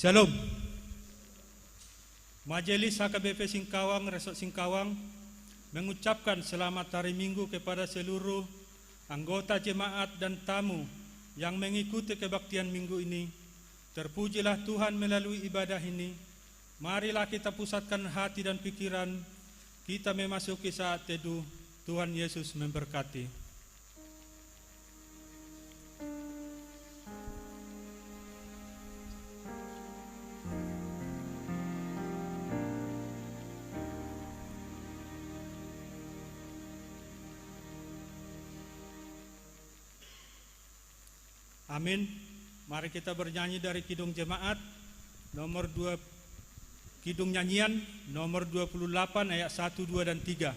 Shalom. Majelis HKBP Singkawang, Resort Singkawang mengucapkan selamat hari Minggu kepada seluruh anggota jemaat dan tamu yang mengikuti kebaktian minggu ini. Terpujilah Tuhan melalui ibadah ini. Marilah kita pusatkan hati dan pikiran kita memasuki saat teduh. Tuhan Yesus memberkati. Amin. Mari kita bernyanyi dari Kidung Jemaat nomor 2, Kidung Nyanyian nomor 28 ayat 1, 2 dan 3.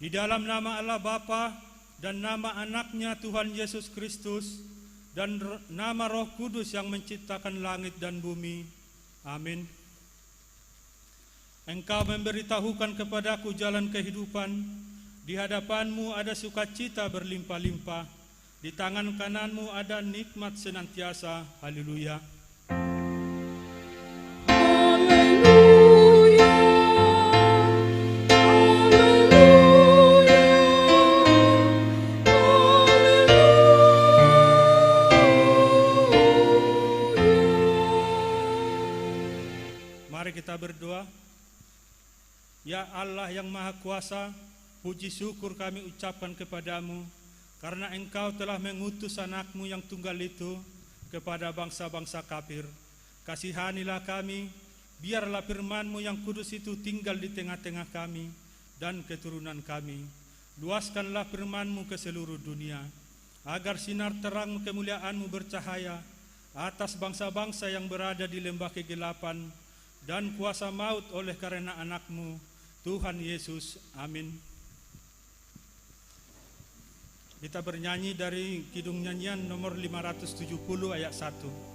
Di dalam nama Allah Bapa dan nama anaknya Tuhan Yesus Kristus dan nama Roh Kudus yang menciptakan langit dan bumi. Amin. Engkau memberitahukan kepadaku jalan kehidupan. Di hadapanmu ada sukacita berlimpah-limpah. Di tangan kananmu ada nikmat senantiasa. Haleluya. Mari kita berdoa. Ya Allah yang Maha Kuasa, puji syukur kami ucapkan kepadamu karena Engkau telah mengutus anakmu yang tunggal itu kepada bangsa-bangsa kafir. Kasihanilah kami, biarlah firman-Mu yang kudus itu tinggal di tengah-tengah kami dan keturunan kami. Luaskanlah firman-Mu ke seluruh dunia, agar sinar terang kemuliaan-Mu bercahaya atas bangsa-bangsa yang berada di lembah kegelapan dan kuasa maut oleh karena anak-Mu, Tuhan Yesus. Amin. Kita bernyanyi dari Kidung Nyanyian nomor 570 ayat 1.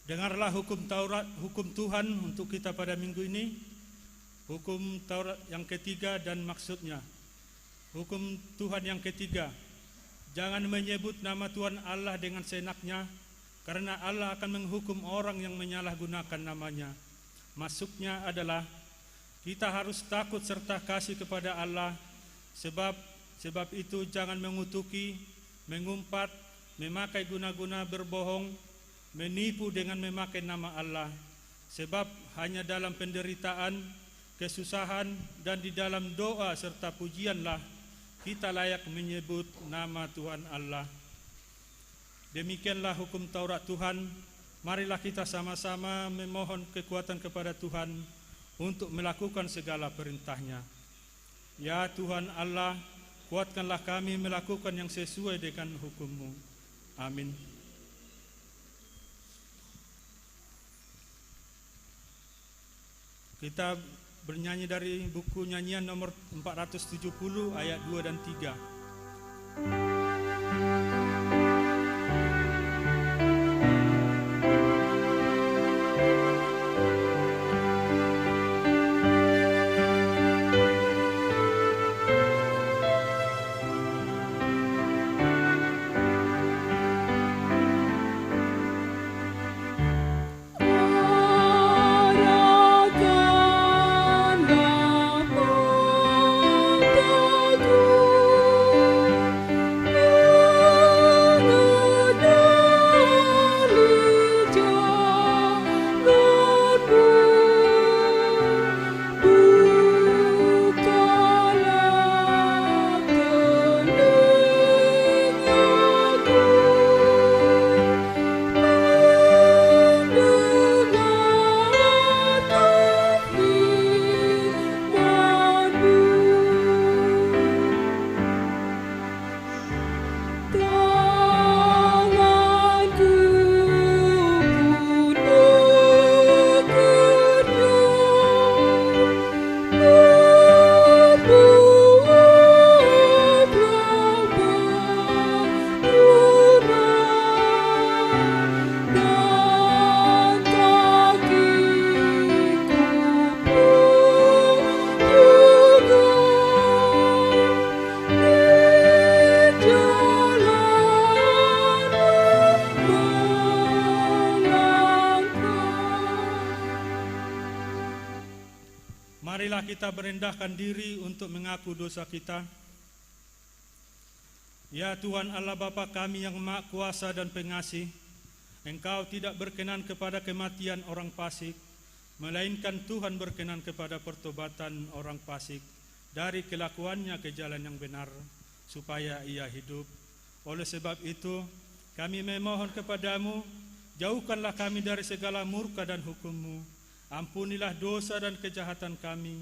Dengarlah hukum Taurat, hukum Tuhan untuk kita pada minggu ini. Hukum Taurat yang ketiga dan maksudnya. Hukum Tuhan yang ketiga, jangan menyebut nama Tuhan Allah dengan seenaknya, karena Allah akan menghukum orang yang menyalahgunakan namanya. Maksudnya adalah kita harus takut serta kasih kepada Allah, sebab itu jangan mengutuki, mengumpat, memakai guna-guna berbohong, menipu dengan memakai nama Allah, sebab hanya dalam penderitaan, kesusahan, dan di dalam doa serta pujianlah kita layak menyebut nama Tuhan Allah. Demikianlah hukum Taurat Tuhan. Marilah kita sama-sama memohon kekuatan kepada Tuhan untuk melakukan segala perintah-Nya. Ya Tuhan Allah, kuatkanlah kami melakukan yang sesuai dengan hukum-Mu. Amin. Kita bernyanyi dari buku nyanyian nomor 470 ayat 2 dan 3. Marilah kita merendahkan diri untuk mengaku dosa kita. Ya Tuhan Allah Bapa kami yang Maha Kuasa dan Pengasih, Engkau tidak berkenan kepada kematian orang fasik, melainkan Tuhan berkenan kepada pertobatan orang fasik dari kelakuannya ke jalan yang benar, supaya ia hidup. Oleh sebab itu, kami memohon kepadamu, jauhkanlah kami dari segala murka dan hukum-Mu. Ampunilah dosa dan kejahatan kami,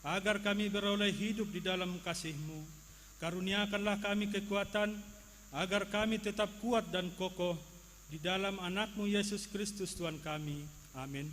agar kami beroleh hidup di dalam kasih-Mu. Karuniakanlah kami kekuatan, agar kami tetap kuat dan kokoh di dalam anak-Mu Yesus Kristus Tuhan kami. Amin.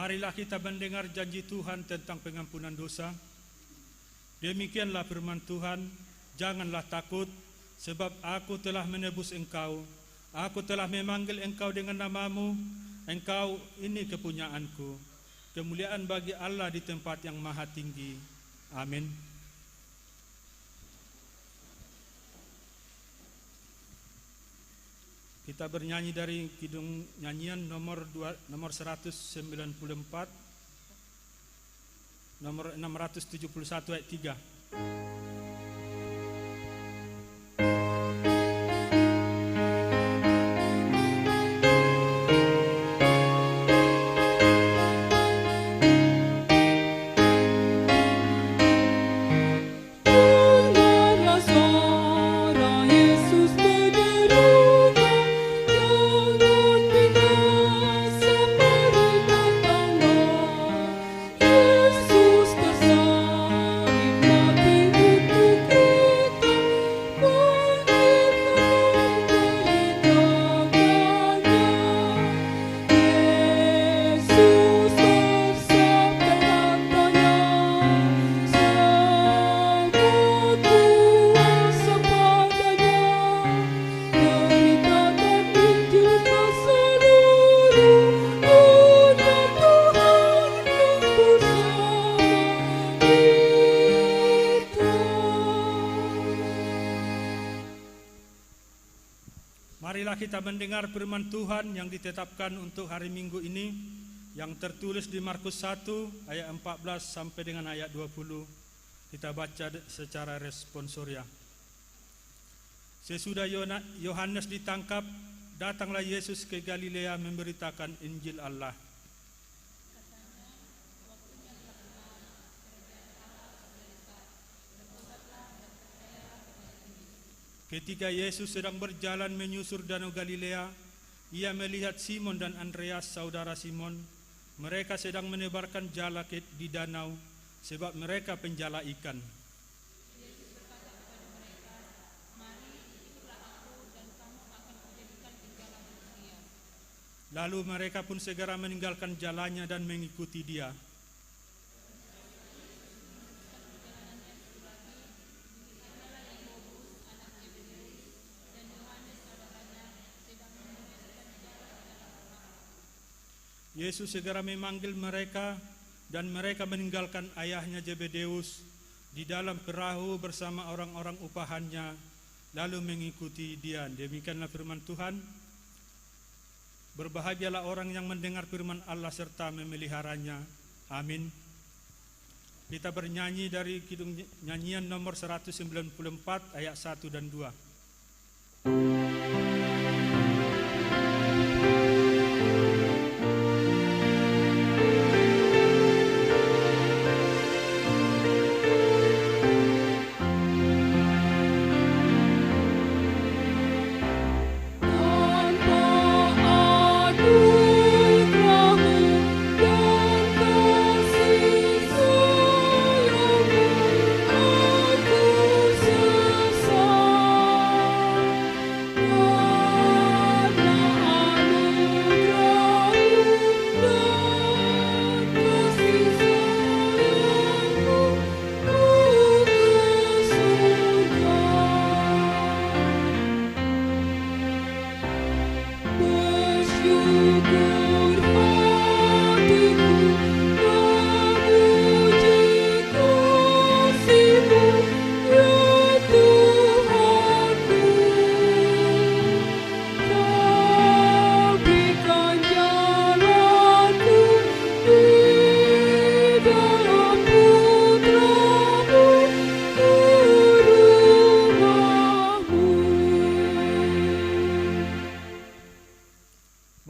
Marilah kita mendengar janji Tuhan tentang pengampunan dosa. Demikianlah firman Tuhan, janganlah takut, sebab aku telah menebus engkau. Aku telah memanggil engkau dengan namamu, engkau ini kepunyaanku. Kemuliaan bagi Allah di tempat yang maha tinggi. Amin. Kita bernyanyi dari kidung nyanyian nomor 194, nomor 671 ayat 3. Marilah kita mendengar firman Tuhan yang ditetapkan untuk hari Minggu ini, yang tertulis di Markus 1 ayat 14 sampai dengan ayat 20. Kita baca secara responsoria. Sesudah Yohanes ditangkap, datanglah Yesus ke Galilea memberitakan Injil Allah. Ketika Yesus sedang berjalan menyusur danau Galilea, ia melihat Simon dan Andreas, saudara Simon. Mereka sedang menebarkan jala di danau, sebab mereka penjala ikan. Yesus berkata kepada mereka, "Mari, ikutlah aku, dan kamu akan kujadikan penjala manusia." Lalu mereka pun segera meninggalkan jalannya dan mengikuti Dia. Yesus segera memanggil mereka dan mereka meninggalkan ayahnya Zebedeus di dalam perahu bersama orang-orang upahannya, lalu mengikuti Dia. Demikianlah firman Tuhan. Berbahagialah orang yang mendengar firman Allah serta memeliharanya. Amin. Kita bernyanyi dari kidung nyanyian nomor 194 ayat 1 dan 2.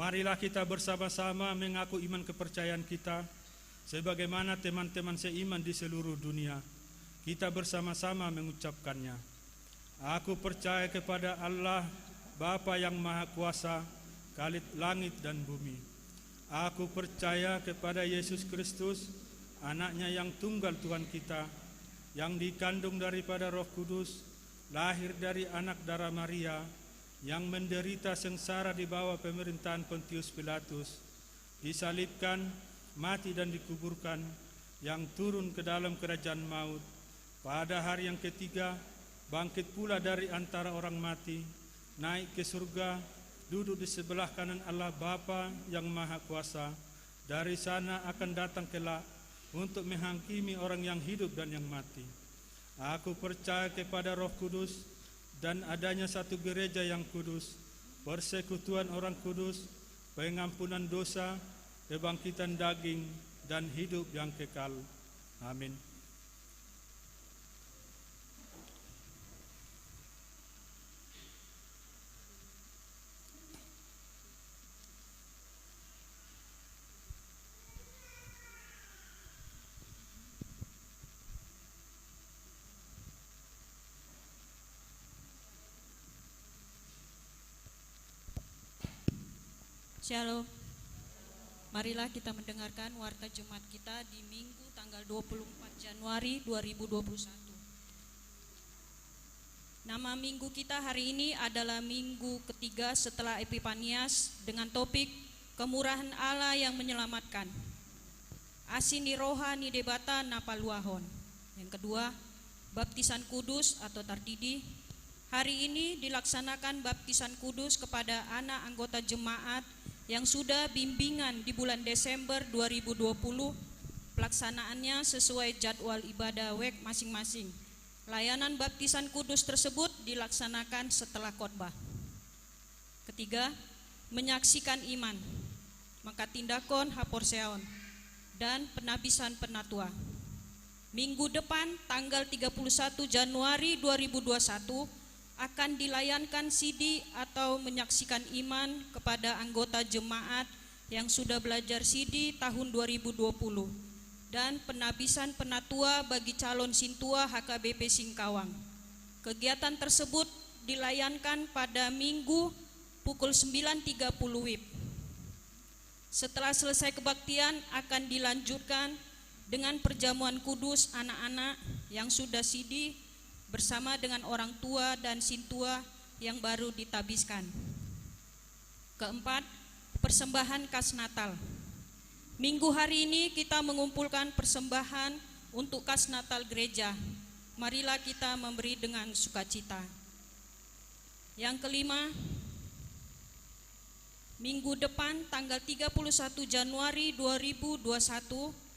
Marilah kita bersama-sama mengaku iman kepercayaan kita sebagaimana teman-teman seiman di seluruh dunia. Kita bersama-sama mengucapkannya. Aku percaya kepada Allah, Bapa yang Maha Kuasa, Khalid langit dan bumi. Aku percaya kepada Yesus Kristus, Anaknya yang tunggal Tuhan kita, yang dikandung daripada Roh Kudus, lahir dari anak darah Maria, yang menderita sengsara di bawah pemerintahan Pontius Pilatus, disalibkan, mati dan dikuburkan, yang turun ke dalam kerajaan maut. Pada hari yang ketiga, bangkit pula dari antara orang mati, naik ke surga, duduk di sebelah kanan Allah Bapa yang Maha Kuasa. Dari sana akan datang kelak untuk menghakimi orang yang hidup dan yang mati. Aku percaya kepada Roh Kudus dan adanya satu gereja yang kudus, persekutuan orang kudus, pengampunan dosa, kebangkitan daging, dan hidup yang kekal. Amin. Shalom. Marilah kita mendengarkan warta Jumat kita di Minggu tanggal 24 Januari 2021. Nama minggu kita hari ini adalah minggu ketiga setelah Epifanias dengan topik Kemurahan Allah yang menyelamatkan. Asini rohani debata napaluahon. Yang kedua, baptisan kudus atau tardidi. Hari ini dilaksanakan baptisan kudus kepada anak anggota jemaat yang sudah bimbingan di bulan Desember 2020. Pelaksanaannya sesuai jadwal ibadah WEK masing-masing. Layanan baptisan kudus tersebut dilaksanakan setelah khotbah. Ketiga, menyaksikan iman, maka tindakon haporseon, dan penabisan penatua. Minggu depan tanggal 31 Januari 2021 akan dilayankan CD atau menyaksikan iman kepada anggota jemaat yang sudah belajar CD tahun 2020 dan penabisan penatua bagi calon sintua HKBP Singkawang. Kegiatan tersebut dilayankan pada Minggu pukul 9.30 WIB. Setelah selesai kebaktian akan dilanjutkan dengan perjamuan kudus anak-anak yang sudah CD bersama dengan orang tua dan sintua yang baru ditabiskan. Keempat, persembahan kas Natal. Minggu hari ini kita mengumpulkan persembahan untuk kas Natal gereja. Marilah kita memberi dengan sukacita. Yang kelima, minggu depan tanggal 31 Januari 2021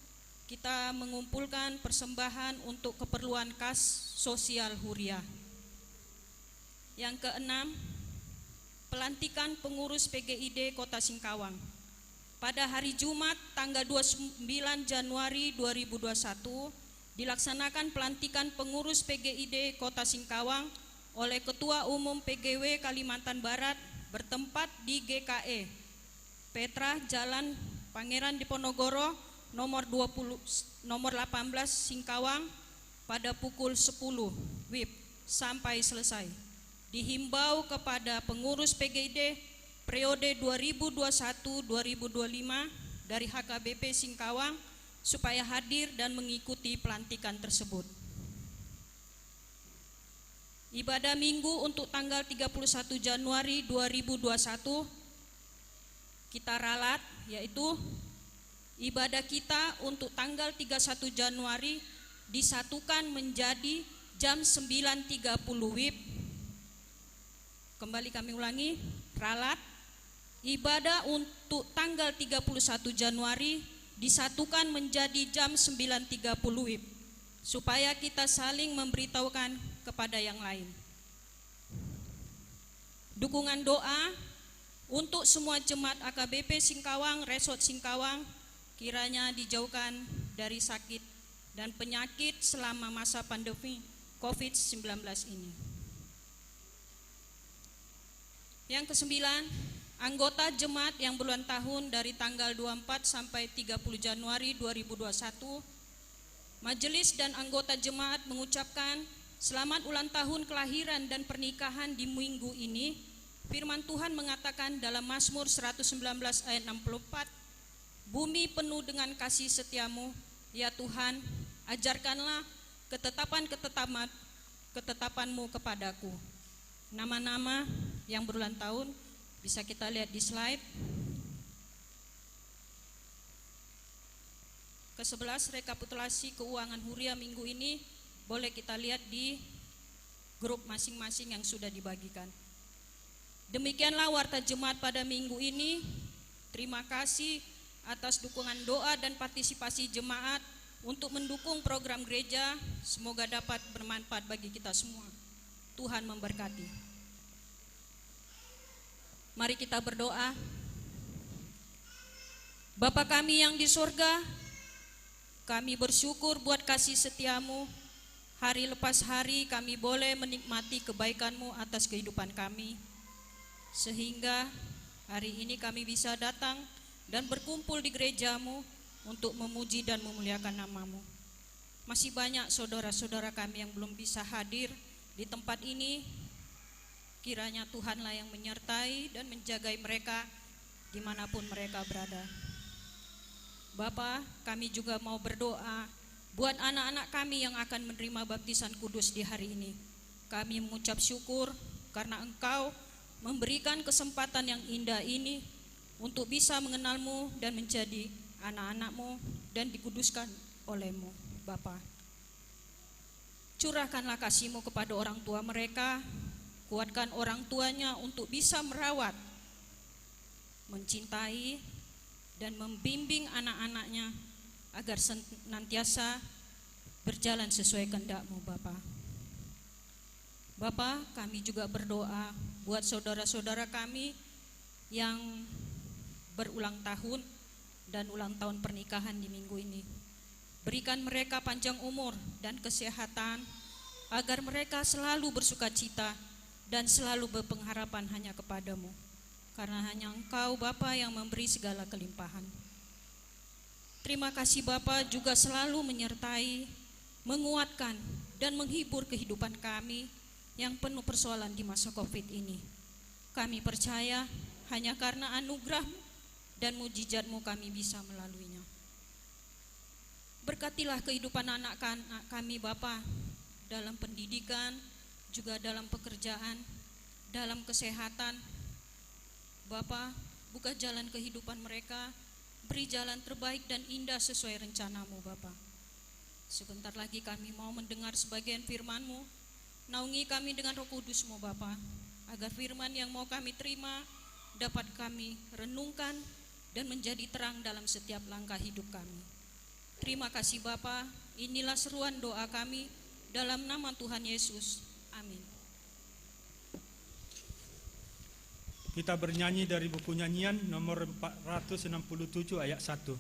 kita mengumpulkan persembahan untuk keperluan kas sosial Huria. Yang keenam, pelantikan pengurus PGID Kota Singkawang. Pada hari Jumat tanggal 29 Januari 2021 dilaksanakan pelantikan pengurus PGID Kota Singkawang oleh Ketua Umum PGW Kalimantan Barat bertempat di GKE Petra Jalan Pangeran Diponegoro nomor 18 Singkawang pada pukul 10 WIB sampai selesai. Dihimbau kepada pengurus PGID periode 2021-2025 dari HKBP Singkawang supaya hadir dan mengikuti pelantikan tersebut. Ibadah minggu untuk tanggal 31 Januari 2021 kita ralat, yaitu ibadah kita untuk tanggal 31 Januari disatukan menjadi jam 9.30 WIB. Kembali kami ulangi, ralat ibadah untuk tanggal 31 Januari disatukan menjadi jam 9.30 WIB supaya kita saling memberitahukan kepada yang lain. Dukungan doa untuk semua jemaat AKBP Singkawang, Resort Singkawang kiranya dijauhkan dari sakit dan penyakit selama masa pandemi COVID-19 ini. Yang kesembilan, anggota jemaat yang berulang tahun dari tanggal 24 sampai 30 Januari 2021, majelis dan anggota jemaat mengucapkan selamat ulang tahun kelahiran dan pernikahan di minggu ini. Firman Tuhan mengatakan dalam Mazmur 119 ayat 64, bumi penuh dengan kasih setiamu, ya Tuhan, ajarkanlah ketetapanmu kepadaku. Nama-nama yang berulang tahun bisa kita lihat di slide. ke-11 rekapitulasi keuangan Huria minggu ini boleh kita lihat di grup masing-masing yang sudah dibagikan. Demikianlah warta jemaat pada minggu ini. Terima kasih atas dukungan doa dan partisipasi jemaat untuk mendukung program gereja. Semoga dapat bermanfaat bagi kita semua. Tuhan memberkati. Mari kita berdoa. Bapa kami yang di surga, kami bersyukur buat kasih setiamu. Hari lepas hari kami boleh menikmati kebaikan-Mu atas kehidupan kami. Sehingga hari ini kami bisa datang dan berkumpul di gereja-Mu untuk memuji dan memuliakan nama-Mu. Masih banyak saudara-saudara kami yang belum bisa hadir di tempat ini. Kiranya Tuhanlah yang menyertai dan menjagai mereka dimanapun mereka berada. Bapa, kami juga mau berdoa buat anak-anak kami yang akan menerima baptisan kudus di hari ini. Kami mengucap syukur karena Engkau memberikan kesempatan yang indah ini untuk bisa mengenal-Mu dan menjadi anak-anak-Mu dan dikuduskan oleh-Mu, Bapa. Curahkanlah kasih-Mu kepada orang tua mereka, kuatkan orang tuanya untuk bisa merawat, mencintai, dan membimbing anak-anaknya agar senantiasa berjalan sesuai kehendak-Mu, Bapa. Bapa, kami juga berdoa buat saudara-saudara kami yang berulang tahun dan ulang tahun pernikahan di minggu ini. Berikan mereka panjang umur dan kesehatan agar mereka selalu bersukacita dan selalu berpengharapan hanya kepadamu, karena hanya Engkau Bapa yang memberi segala kelimpahan. Terima kasih Bapa juga selalu menyertai, menguatkan dan menghibur kehidupan kami yang penuh persoalan di masa Covid ini. Kami percaya hanya karena anugerah-Mu dan mujizat-Mu kami bisa melaluinya. Berkatilah kehidupan anak-anak kami Bapa, dalam pendidikan, juga dalam pekerjaan, dalam kesehatan. Bapa, buka jalan kehidupan mereka, beri jalan terbaik dan indah sesuai rencana-Mu Bapa. Sebentar lagi kami mau mendengar sebagian firman-Mu. Naungi kami dengan Roh Kudus-Mu Bapa, agar firman yang mau kami terima dapat kami renungkan dan menjadi terang dalam setiap langkah hidup kami. Terima kasih Bapa, inilah seruan doa kami dalam nama Tuhan Yesus. Amin. Kita bernyanyi dari buku nyanyian nomor 467 ayat 1.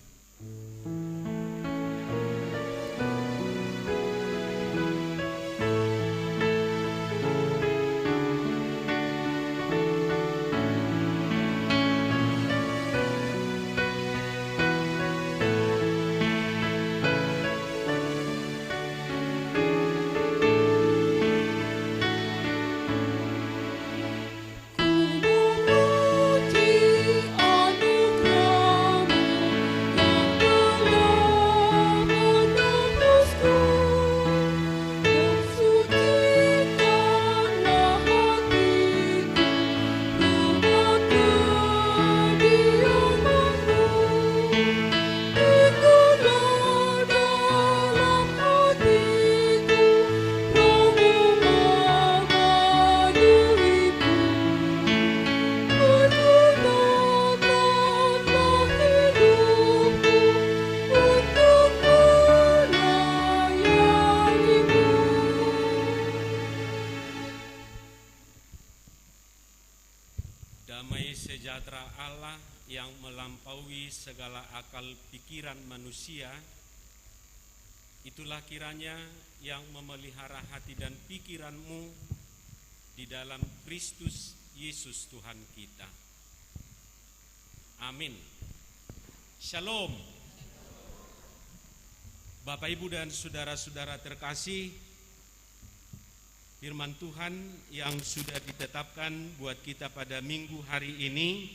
Damai sejahtera Allah yang melampaui segala akal pikiran manusia, itulah kiranya yang memelihara hati dan pikiranmu di dalam Kristus Yesus Tuhan kita. Amin. Shalom. Bapak, Ibu, dan saudara-saudara terkasih, firman Tuhan yang sudah ditetapkan buat kita pada minggu hari ini,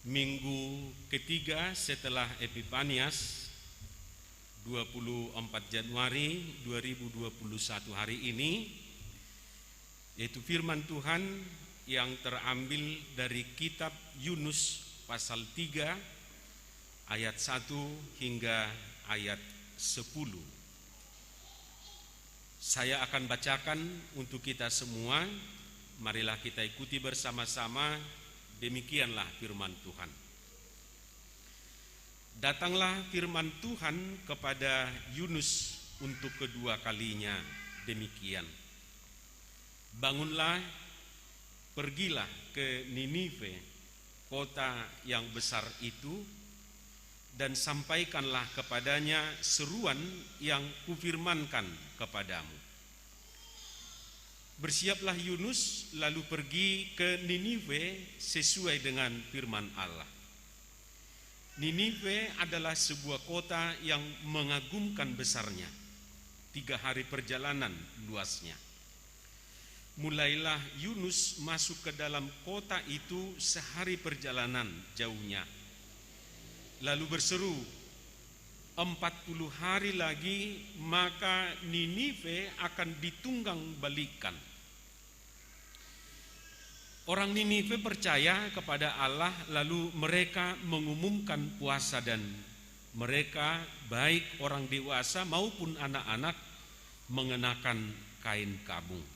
minggu ketiga setelah Epifanias, 24 Januari 2021 hari ini, yaitu firman Tuhan yang terambil dari kitab Yunus pasal 3 ayat 1 hingga ayat 10. Saya akan bacakan untuk kita semua. Marilah kita ikuti bersama-sama. Demikianlah firman Tuhan. Datanglah firman Tuhan kepada Yunus untuk kedua kalinya demikian. Bangunlah, pergilah ke Ninive, kota yang besar itu, dan sampaikanlah kepadanya seruan yang kufirmankan kepadamu. Bersiaplah Yunus lalu pergi ke Ninive sesuai dengan firman Allah. Ninive adalah sebuah kota yang mengagumkan besarnya, 3 hari perjalanan luasnya. Mulailah Yunus masuk ke dalam kota itu sehari perjalanan jauhnya. Lalu berseru, 40 hari lagi maka Ninive akan ditunggang balikan. Orang Ninive percaya kepada Allah, lalu mereka mengumumkan puasa, dan mereka baik orang dewasa maupun anak-anak mengenakan kain kabung.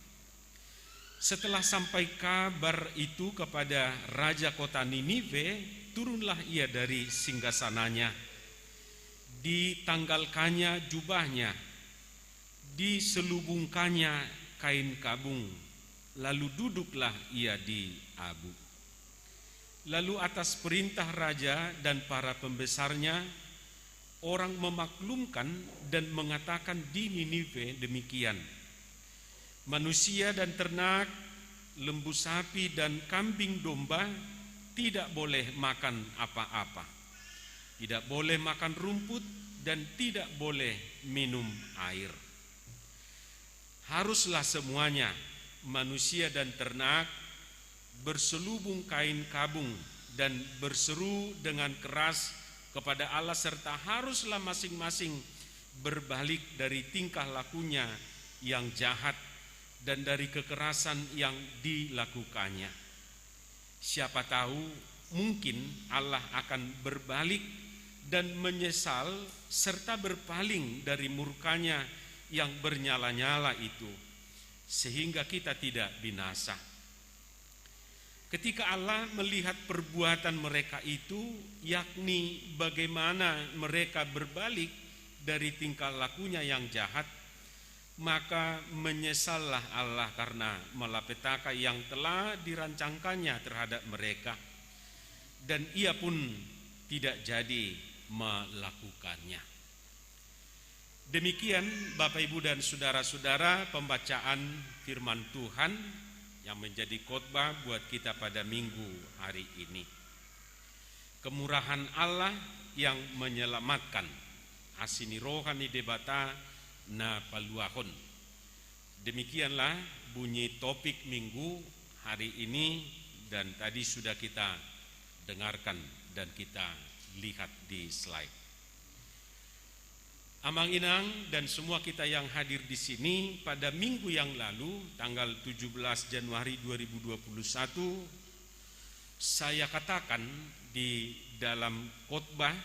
Setelah sampai kabar itu kepada raja kota Ninive, turunlah ia dari singgasananya, ditanggalkannya jubahnya, diselubungkannya kain kabung, lalu duduklah ia di abu. Lalu atas perintah raja dan para pembesarnya, orang memaklumkan dan mengatakan di Ninive demikian: manusia dan ternak, lembu sapi dan kambing domba tidak boleh makan apa-apa, tidak boleh makan rumput, dan tidak boleh minum air. Haruslah semuanya, manusia dan ternak, berselubung kain kabung dan berseru dengan keras kepada Allah, serta haruslah masing-masing berbalik dari tingkah lakunya yang jahat dan dari kekerasan yang dilakukannya. Siapa tahu mungkin Allah akan berbalik dan menyesal serta berpaling dari murkanya yang bernyala-nyala itu, sehingga kita tidak binasa. Ketika Allah melihat perbuatan mereka itu, yakni bagaimana mereka berbalik dari tingkah lakunya yang jahat, maka menyesallah Allah karena malapetaka yang telah dirancangkannya terhadap mereka, dan ia pun tidak jadi melakukannya. Demikian Bapak Ibu dan saudara-saudara pembacaan firman Tuhan yang menjadi khotbah buat kita pada minggu hari ini. Kemurahan Allah yang menyelamatkan, asini rohani debata na paluahon. Demikianlah bunyi topik minggu hari ini, dan tadi sudah kita dengarkan dan kita lihat di slide. Amang Inang dan semua kita yang hadir di sini, pada minggu yang lalu tanggal 17 Januari 2021 saya katakan di dalam khotbah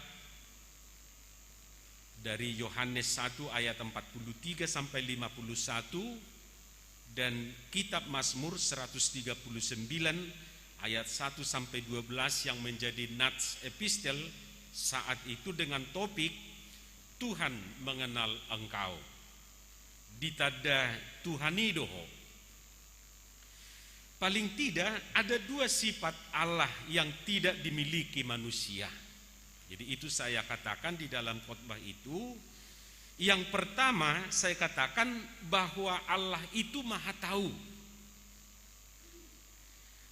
dari Yohanes 1 ayat 43 sampai 51 dan kitab Mazmur 139 ayat 1 sampai 12 yang menjadi nats epistel saat itu dengan topik Tuhan mengenal engkau, ditada Tuhanidoho. Paling tidak ada 2 sifat Allah yang tidak dimiliki manusia. Jadi itu saya katakan di dalam khotbah itu. Yang pertama saya katakan bahwa Allah itu maha tahu.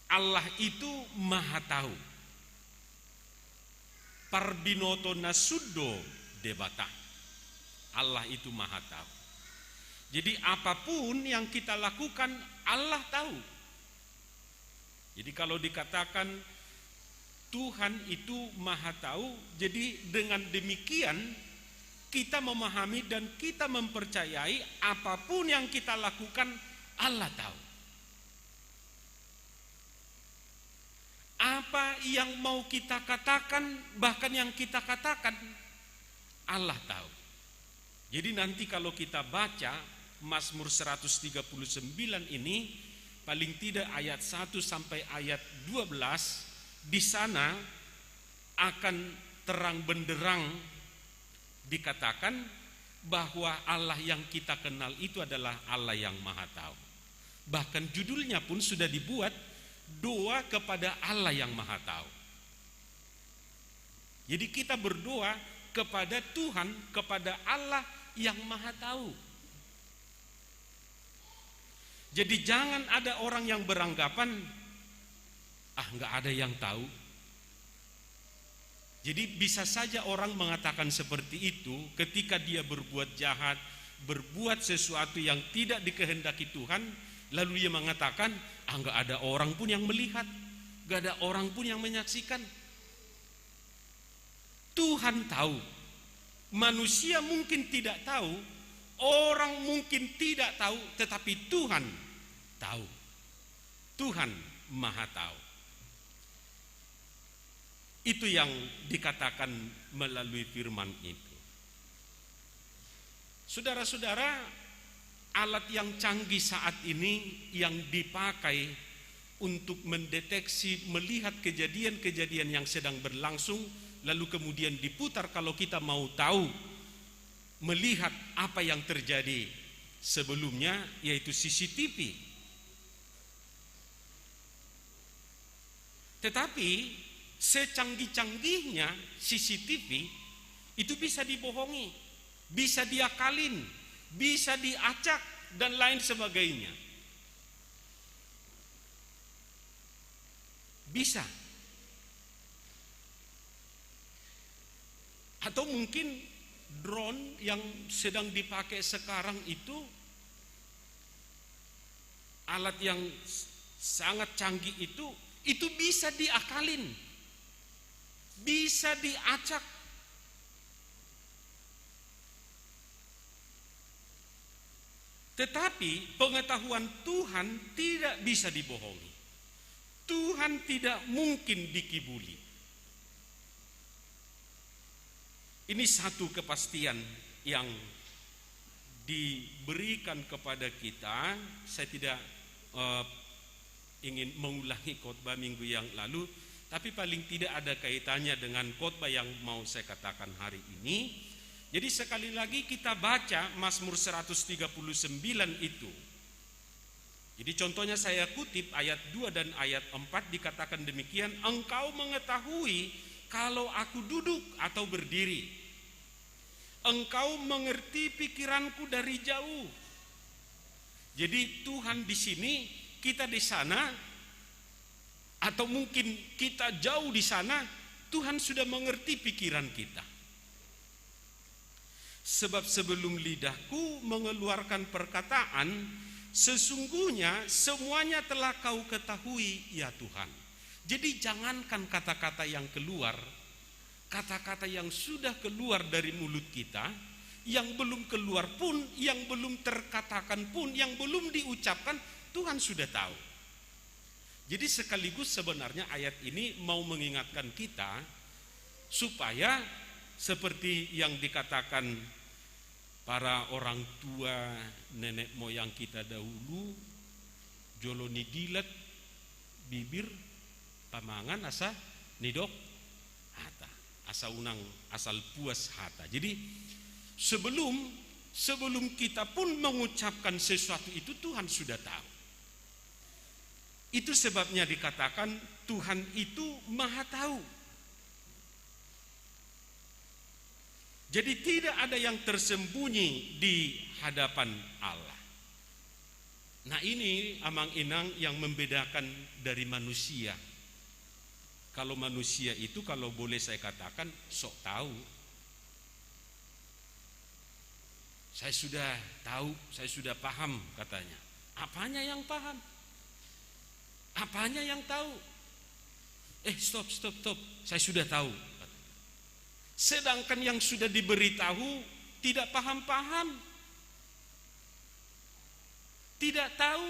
Allah itu maha tahu. Parbinoto nasuddo debata. Allah itu maha tahu. Jadi apapun yang kita lakukan Allah tahu. Jadi kalau dikatakan Tuhan itu maha tahu, jadi dengan demikian kita memahami dan kita mempercayai apapun yang kita lakukan Allah tahu. Apa yang mau kita katakan, bahkan yang kita katakan Allah tahu. Jadi nanti kalau kita baca Mazmur 139 ini, paling tidak ayat 1 sampai ayat 12, di sana akan terang benderang dikatakan bahwa Allah yang kita kenal itu adalah Allah yang Maha Tahu. Bahkan judulnya pun sudah dibuat, doa kepada Allah yang Maha Tahu. Jadi kita berdoa kepada Tuhan, kepada Allah yang Maha Tahu. Jadi jangan ada orang yang beranggapan, nggak ada yang tahu. Jadi bisa saja orang mengatakan seperti itu ketika dia berbuat jahat, berbuat sesuatu yang tidak dikehendaki Tuhan, lalu dia mengatakan, nggak ada orang pun yang melihat, nggak ada orang pun yang menyaksikan. Tuhan tahu, manusia mungkin tidak tahu, orang mungkin tidak tahu, tetapi Tuhan tahu. Tuhan Maha Tahu. Itu yang dikatakan melalui firman itu. Saudara-saudara, alat yang canggih saat ini yang dipakai untuk mendeteksi, melihat kejadian-kejadian yang sedang berlangsung, lalu kemudian diputar kalau kita mau tahu, melihat apa yang terjadi sebelumnya, yaitu CCTV. Tetapi secanggih-canggihnya CCTV itu bisa dibohongi, bisa diakalin, bisa diacak dan lain sebagainya. Bisa. Atau mungkin drone yang sedang dipakai sekarang itu alat yang sangat canggih itu bisa diakalin, bisa diacak. Tetapi pengetahuan Tuhan tidak bisa dibohongi. Tuhan tidak mungkin dikibuli. Ini satu kepastian yang diberikan kepada kita. Saya tidak ingin mengulangi khotbah minggu yang lalu, tapi paling tidak ada kaitannya dengan khotbah yang mau saya katakan hari ini. Jadi sekali lagi kita baca Mazmur 139 itu. Jadi contohnya saya kutip ayat 2 dan ayat 4, dikatakan demikian, engkau mengetahui kalau aku duduk atau berdiri. Engkau mengerti pikiranku dari jauh. Jadi Tuhan di sini, kita di sana, atau mungkin kita jauh di sana, Tuhan sudah mengerti pikiran kita. Sebab sebelum lidahku mengeluarkan perkataan, sesungguhnya semuanya telah kau ketahui ya Tuhan. Jadi jangankan kata-kata yang keluar, kata-kata yang sudah keluar dari mulut kita, yang belum keluar pun, yang belum terkatakan pun, yang belum diucapkan, Tuhan sudah tahu. Jadi sekaligus sebenarnya ayat ini mau mengingatkan kita supaya seperti yang dikatakan para orang tua, nenek moyang kita dahulu, joloni dilet bibir pamangan asa nidok hata, asa unang asal puas hata. Jadi sebelum kita pun mengucapkan sesuatu itu, Tuhan sudah tahu. Itu sebabnya dikatakan Tuhan itu Maha Tahu. Jadi tidak ada yang tersembunyi di hadapan Allah. Nah ini amang-inang yang membedakan dari manusia. Kalau manusia itu, kalau boleh saya katakan, sok tahu. Saya sudah tahu, saya sudah paham katanya. Apanya yang paham? Apanya yang tahu? Stop, saya sudah tahu. Sedangkan yang sudah diberitahu tidak paham-paham, tidak tahu.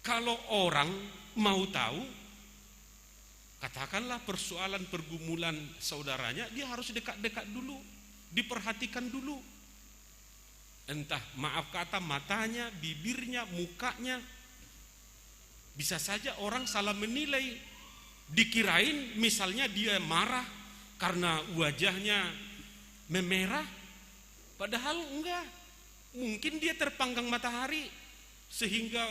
Kalau orang mau tahu, katakanlah persoalan pergumulan saudaranya, dia harus dekat-dekat dulu, diperhatikan dulu. Entah maaf kata matanya, bibirnya, mukanya. Bisa saja orang salah menilai, dikirain misalnya dia marah karena wajahnya memerah, padahal enggak. Mungkin dia terpanggang matahari sehingga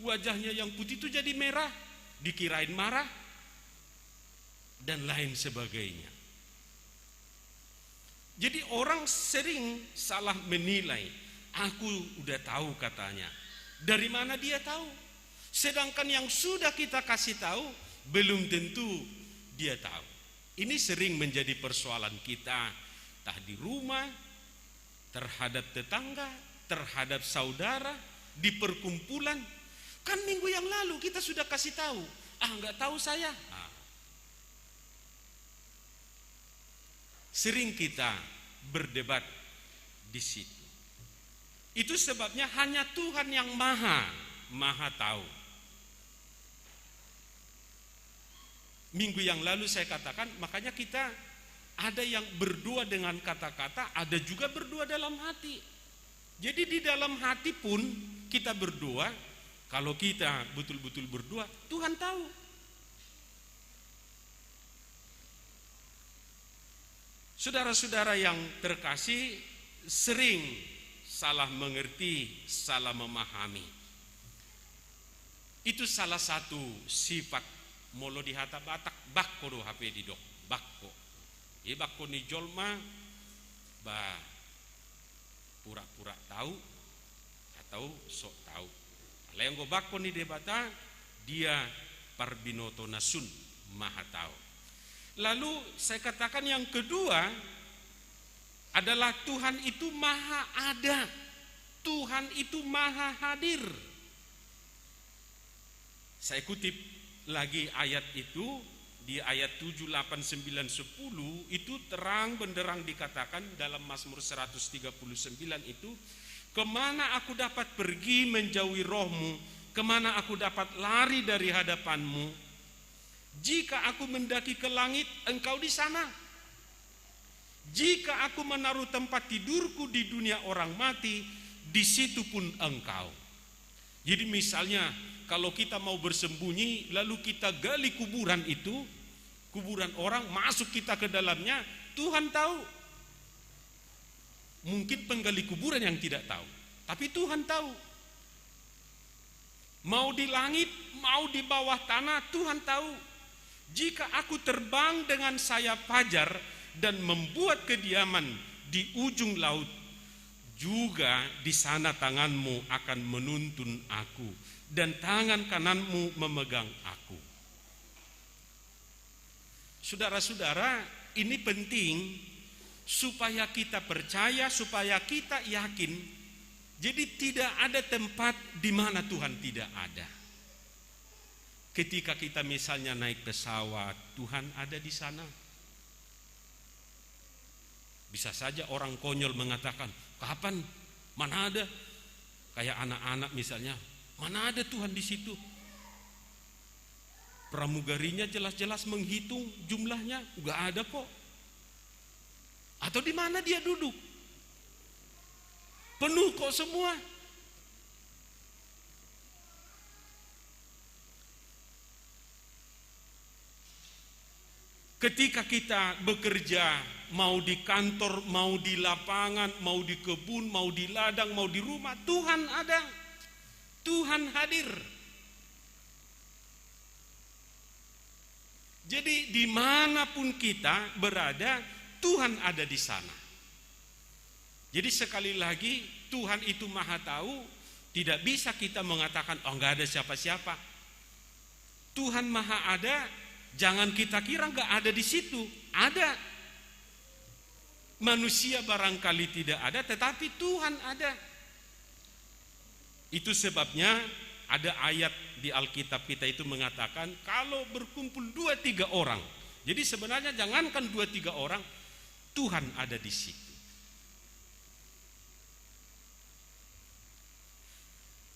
wajahnya yang putih itu jadi merah, dikirain marah dan lain sebagainya. Jadi orang sering salah menilai. Aku udah tahu katanya. Dari mana dia tahu? Sedangkan yang sudah kita kasih tahu belum tentu dia tahu. Ini sering menjadi persoalan kita, entah di rumah, terhadap tetangga, terhadap saudara, di perkumpulan. Kan minggu yang lalu kita sudah kasih tahu. Enggak tahu saya. Sering kita berdebat di situ. Itu sebabnya hanya Tuhan yang maha tahu. Minggu yang lalu saya katakan, makanya kita ada yang berdoa dengan kata-kata, ada juga berdoa dalam hati. Jadi di dalam hati pun kita berdoa. Kalau kita betul-betul berdoa, Tuhan tahu. Saudara-saudara yang terkasih, sering salah mengerti, salah memahami. Itu salah satu sifat molo di hata Batak, bakko do HP di dok, bakko. Bakko ni jolma ba pura-pura tahu atau sok tahu. Kalau yang go bakko ni debata, dia parbinoto nasun, maha tahu. Lalu saya katakan yang kedua adalah Tuhan itu maha ada. Tuhan itu maha hadir. Saya kutip lagi ayat itu di ayat 7, 8, 9, 10 itu terang benderang dikatakan dalam Mazmur 139 itu, kemana aku dapat pergi menjauhi rohmu, kemana aku dapat lari dari hadapanmu, jika aku mendaki ke langit, engkau di sana. Jika aku menaruh tempat tidurku di dunia orang mati, di situ pun engkau. Jadi misalnya kalau kita mau bersembunyi lalu kita gali kuburan itu, kuburan orang, masuk kita ke dalamnya, Tuhan tahu. Mungkin penggali kuburan yang tidak tahu, tapi Tuhan tahu. Mau di langit, mau di bawah tanah, Tuhan tahu. Jika aku terbang dengan sayap fajar dan membuat kediaman di ujung laut, juga di sana tanganmu akan menuntun aku dan tangan kananmu memegang aku. Saudara-saudara, ini penting supaya kita percaya, supaya kita yakin. Jadi tidak ada tempat di mana Tuhan tidak ada. Ketika kita misalnya naik pesawat, Tuhan ada di sana. Bisa saja orang konyol mengatakan, kapan? Mana ada? Kayak anak-anak misalnya, mana ada Tuhan di situ? Pramugarinya jelas-jelas menghitung jumlahnya, enggak ada kok. Atau di mana dia duduk? Penuh kok semua. Ketika kita bekerja, mau di kantor, mau di lapangan, mau di kebun, mau di ladang, mau di rumah, Tuhan ada. Tuhan hadir. Jadi dimanapun kita berada, Tuhan ada di sana. Jadi sekali lagi, Tuhan itu maha tahu. Tidak bisa kita mengatakan, oh enggak ada siapa-siapa. Tuhan maha ada. Jangan kita kira enggak ada di situ. Ada. Manusia barangkali tidak ada, tetapi Tuhan ada. Itu sebabnya ada ayat di Alkitab kita itu mengatakan, kalau berkumpul 2-3 orang. Jadi sebenarnya jangankan 2-3 orang, Tuhan ada di situ.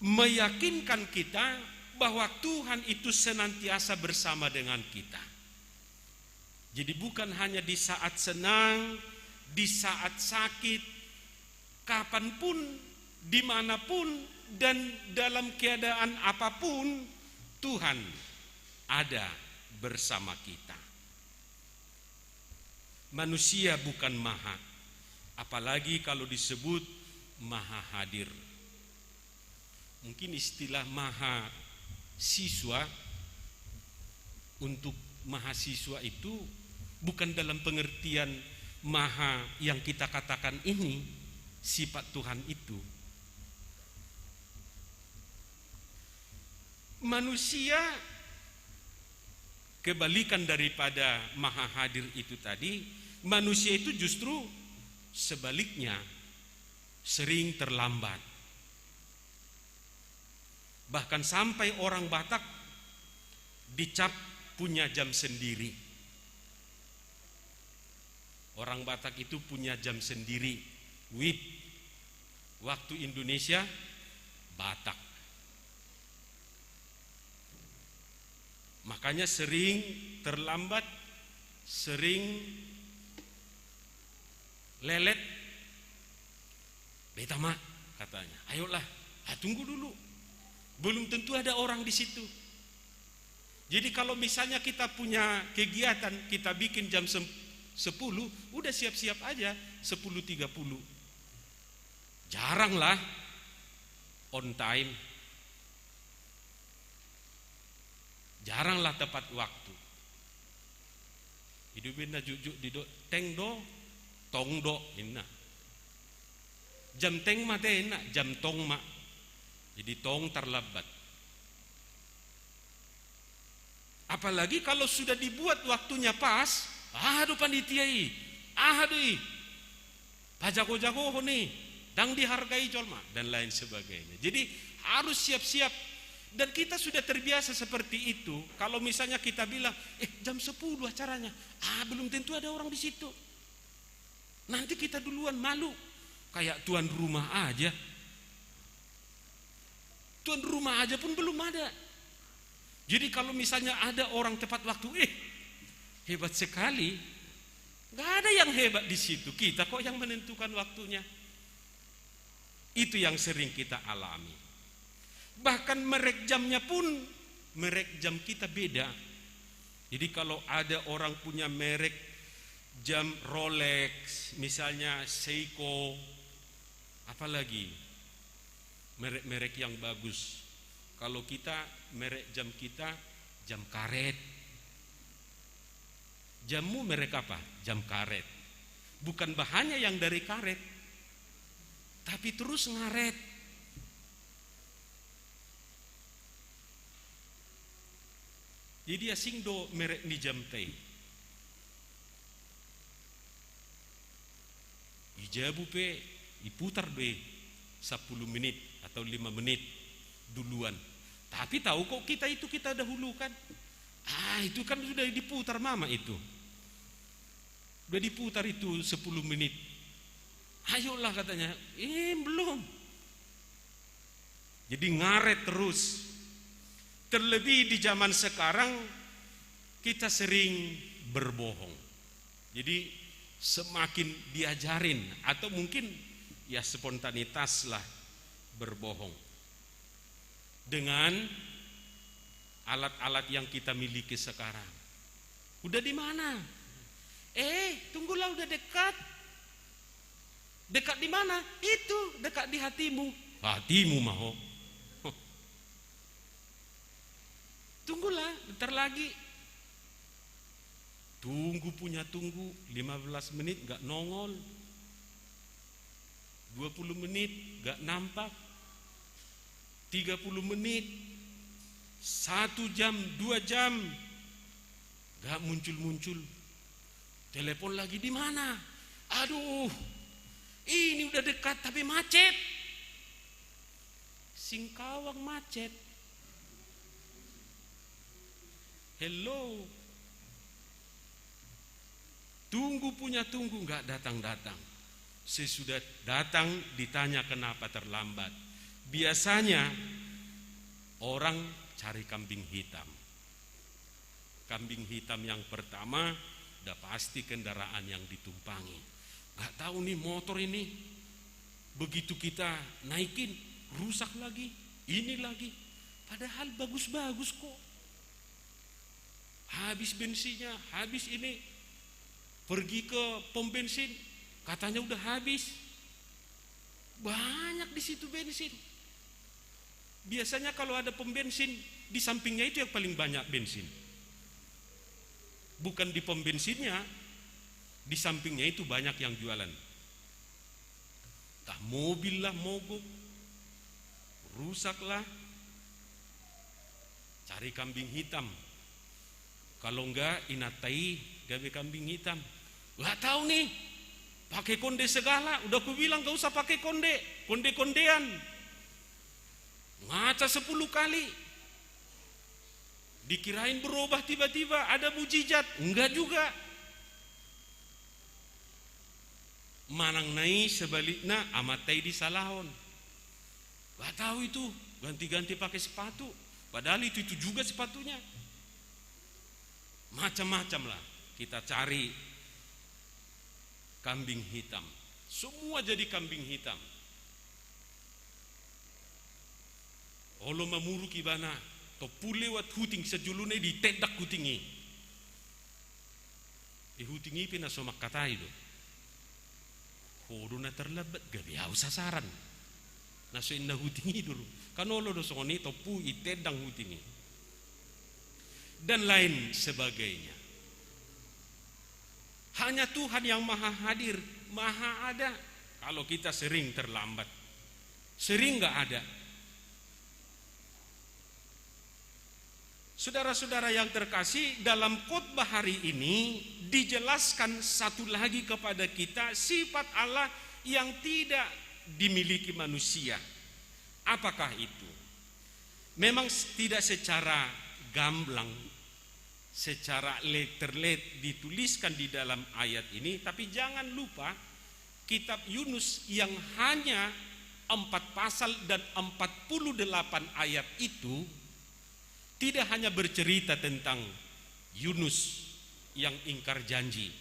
Meyakinkan kita bahwa Tuhan itu senantiasa bersama dengan kita. Jadi bukan hanya di saat senang, di saat sakit, kapanpun, dimanapun, dan dalam keadaan apapun, Tuhan ada bersama kita. Manusia bukan maha, apalagi kalau disebut maha hadir. Mungkin istilah maha siswa, untuk mahasiswa itu bukan dalam pengertian maha yang kita katakan ini sifat Tuhan itu. Manusia kebalikan daripada maha hadir itu tadi, manusia itu justru sebaliknya sering terlambat. Bahkan sampai orang Batak dicap punya jam sendiri. Orang Batak itu punya jam sendiri, WIB, waktu Indonesia Batak. Makanya sering terlambat, sering lelet. Beta mak katanya, ayolah, tunggu dulu. Belum tentu ada orang di situ. Jadi kalau misalnya kita punya kegiatan, kita bikin jam 10, udah siap-siap aja 10.30. Jaranglah on time. Jaranglah tepat waktu. Hidupnya jujuk di teng do, tong do inna. Jam teng mah teh enak, jam tong mah. Jadi tong terlambat. Apalagi kalau sudah dibuat waktunya pas, aduh panitiai, aduh pajago-jago nih, dang dihargai jolma dan lain sebagainya. Jadi harus siap-siap. Dan kita sudah terbiasa seperti itu. Kalau misalnya kita bilang, jam 10 acaranya, belum tentu ada orang di situ. Nanti kita duluan malu, kayak tuan rumah aja. Tuan rumah aja pun belum ada. Jadi kalau misalnya ada orang tepat waktu, hebat sekali. Gak ada yang hebat di situ. Kita kok yang menentukan waktunya. Itu yang sering kita alami. Bahkan merek jamnya pun, merek jam kita beda. Jadi kalau ada orang punya merek jam Rolex, misalnya Seiko, apalagi merek-merek yang bagus. Kalau kita, merek jam kita jam karet. Jammu merek apa? Jam karet. Bukan bahannya yang dari karet, tapi terus ngaret. Jadi asing do merek ni jam teh. Ijabu pe diputar be 10 menit atau 5 menit duluan. Tapi tahu kok kita dahulukan. Itu kan sudah diputar mama itu. Sudah diputar itu 10 menit. Ayolah katanya. Belum. Jadi ngaret terus. Terlebih di zaman sekarang kita sering berbohong. Jadi semakin diajarin atau mungkin ya spontanitas lah berbohong. Dengan alat-alat yang kita miliki sekarang. Udah di mana? Tunggulah udah dekat. Dekat di mana? Itu dekat di hatimu. Hatimu mau. Tunggulah, bentar lagi. Tunggu 15 menit gak nongol. 20 menit gak nampak. 30 menit, 1 jam, 2 jam gak muncul-muncul. Telepon lagi di mana? Aduh, ini udah dekat tapi macet. Singkawang macet. Hello. Tunggu nggak datang-datang. Sesudah datang ditanya kenapa terlambat. Biasanya orang cari kambing hitam. Kambing hitam yang pertama udah pasti kendaraan yang ditumpangi. Gak tahu nih motor ini, begitu kita naikin, rusak lagi, ini lagi. Padahal bagus-bagus kok. Habis bensinnya, habis ini. Pergi ke pom bensin, katanya udah habis. Banyak di situ bensin. Biasanya kalau ada pom bensin, di sampingnya itu yang paling banyak bensin. Bukan di pom bensinnya, di sampingnya itu banyak yang jualan. Entah mobil lah mogok, rusak lah. Cari kambing hitam. Kalau enggak inatai gawe kambing hitam. Gak tahu nih, pakai konde segala. Udah aku bilang gak usah pakai konde, konde-kondean. Ngaca 10 kali. Dikirain berubah tiba-tiba ada mujizat, enggak juga. Manang nai sebaliknya amatai di salahon. Gak tahu itu, ganti-ganti pakai sepatu. Padahal itu juga sepatunya. Macam-macam lah kita cari kambing hitam. Semua jadi kambing hitam. Olo mamuru kibana to pulewat huting sejulune di tedak hutingi. Di hutingi pina somak katai do. Hodo na terlebat gabi au sasaran. Naso inna hutingi dulu. Kanolo do songoni to pu itedang hutingi. Dan lain sebagainya. Hanya Tuhan yang maha hadir, maha ada. Kalau kita sering terlambat, sering gak ada. Saudara-saudara yang terkasih, dalam khotbah hari ini dijelaskan satu lagi kepada kita sifat Allah yang tidak dimiliki manusia. Apakah itu? Memang tidak secara gamblang, secara letter-let dituliskan di dalam ayat ini, tapi jangan lupa kitab Yunus yang hanya 4 pasal dan 48 ayat itu tidak hanya bercerita tentang Yunus yang ingkar janji,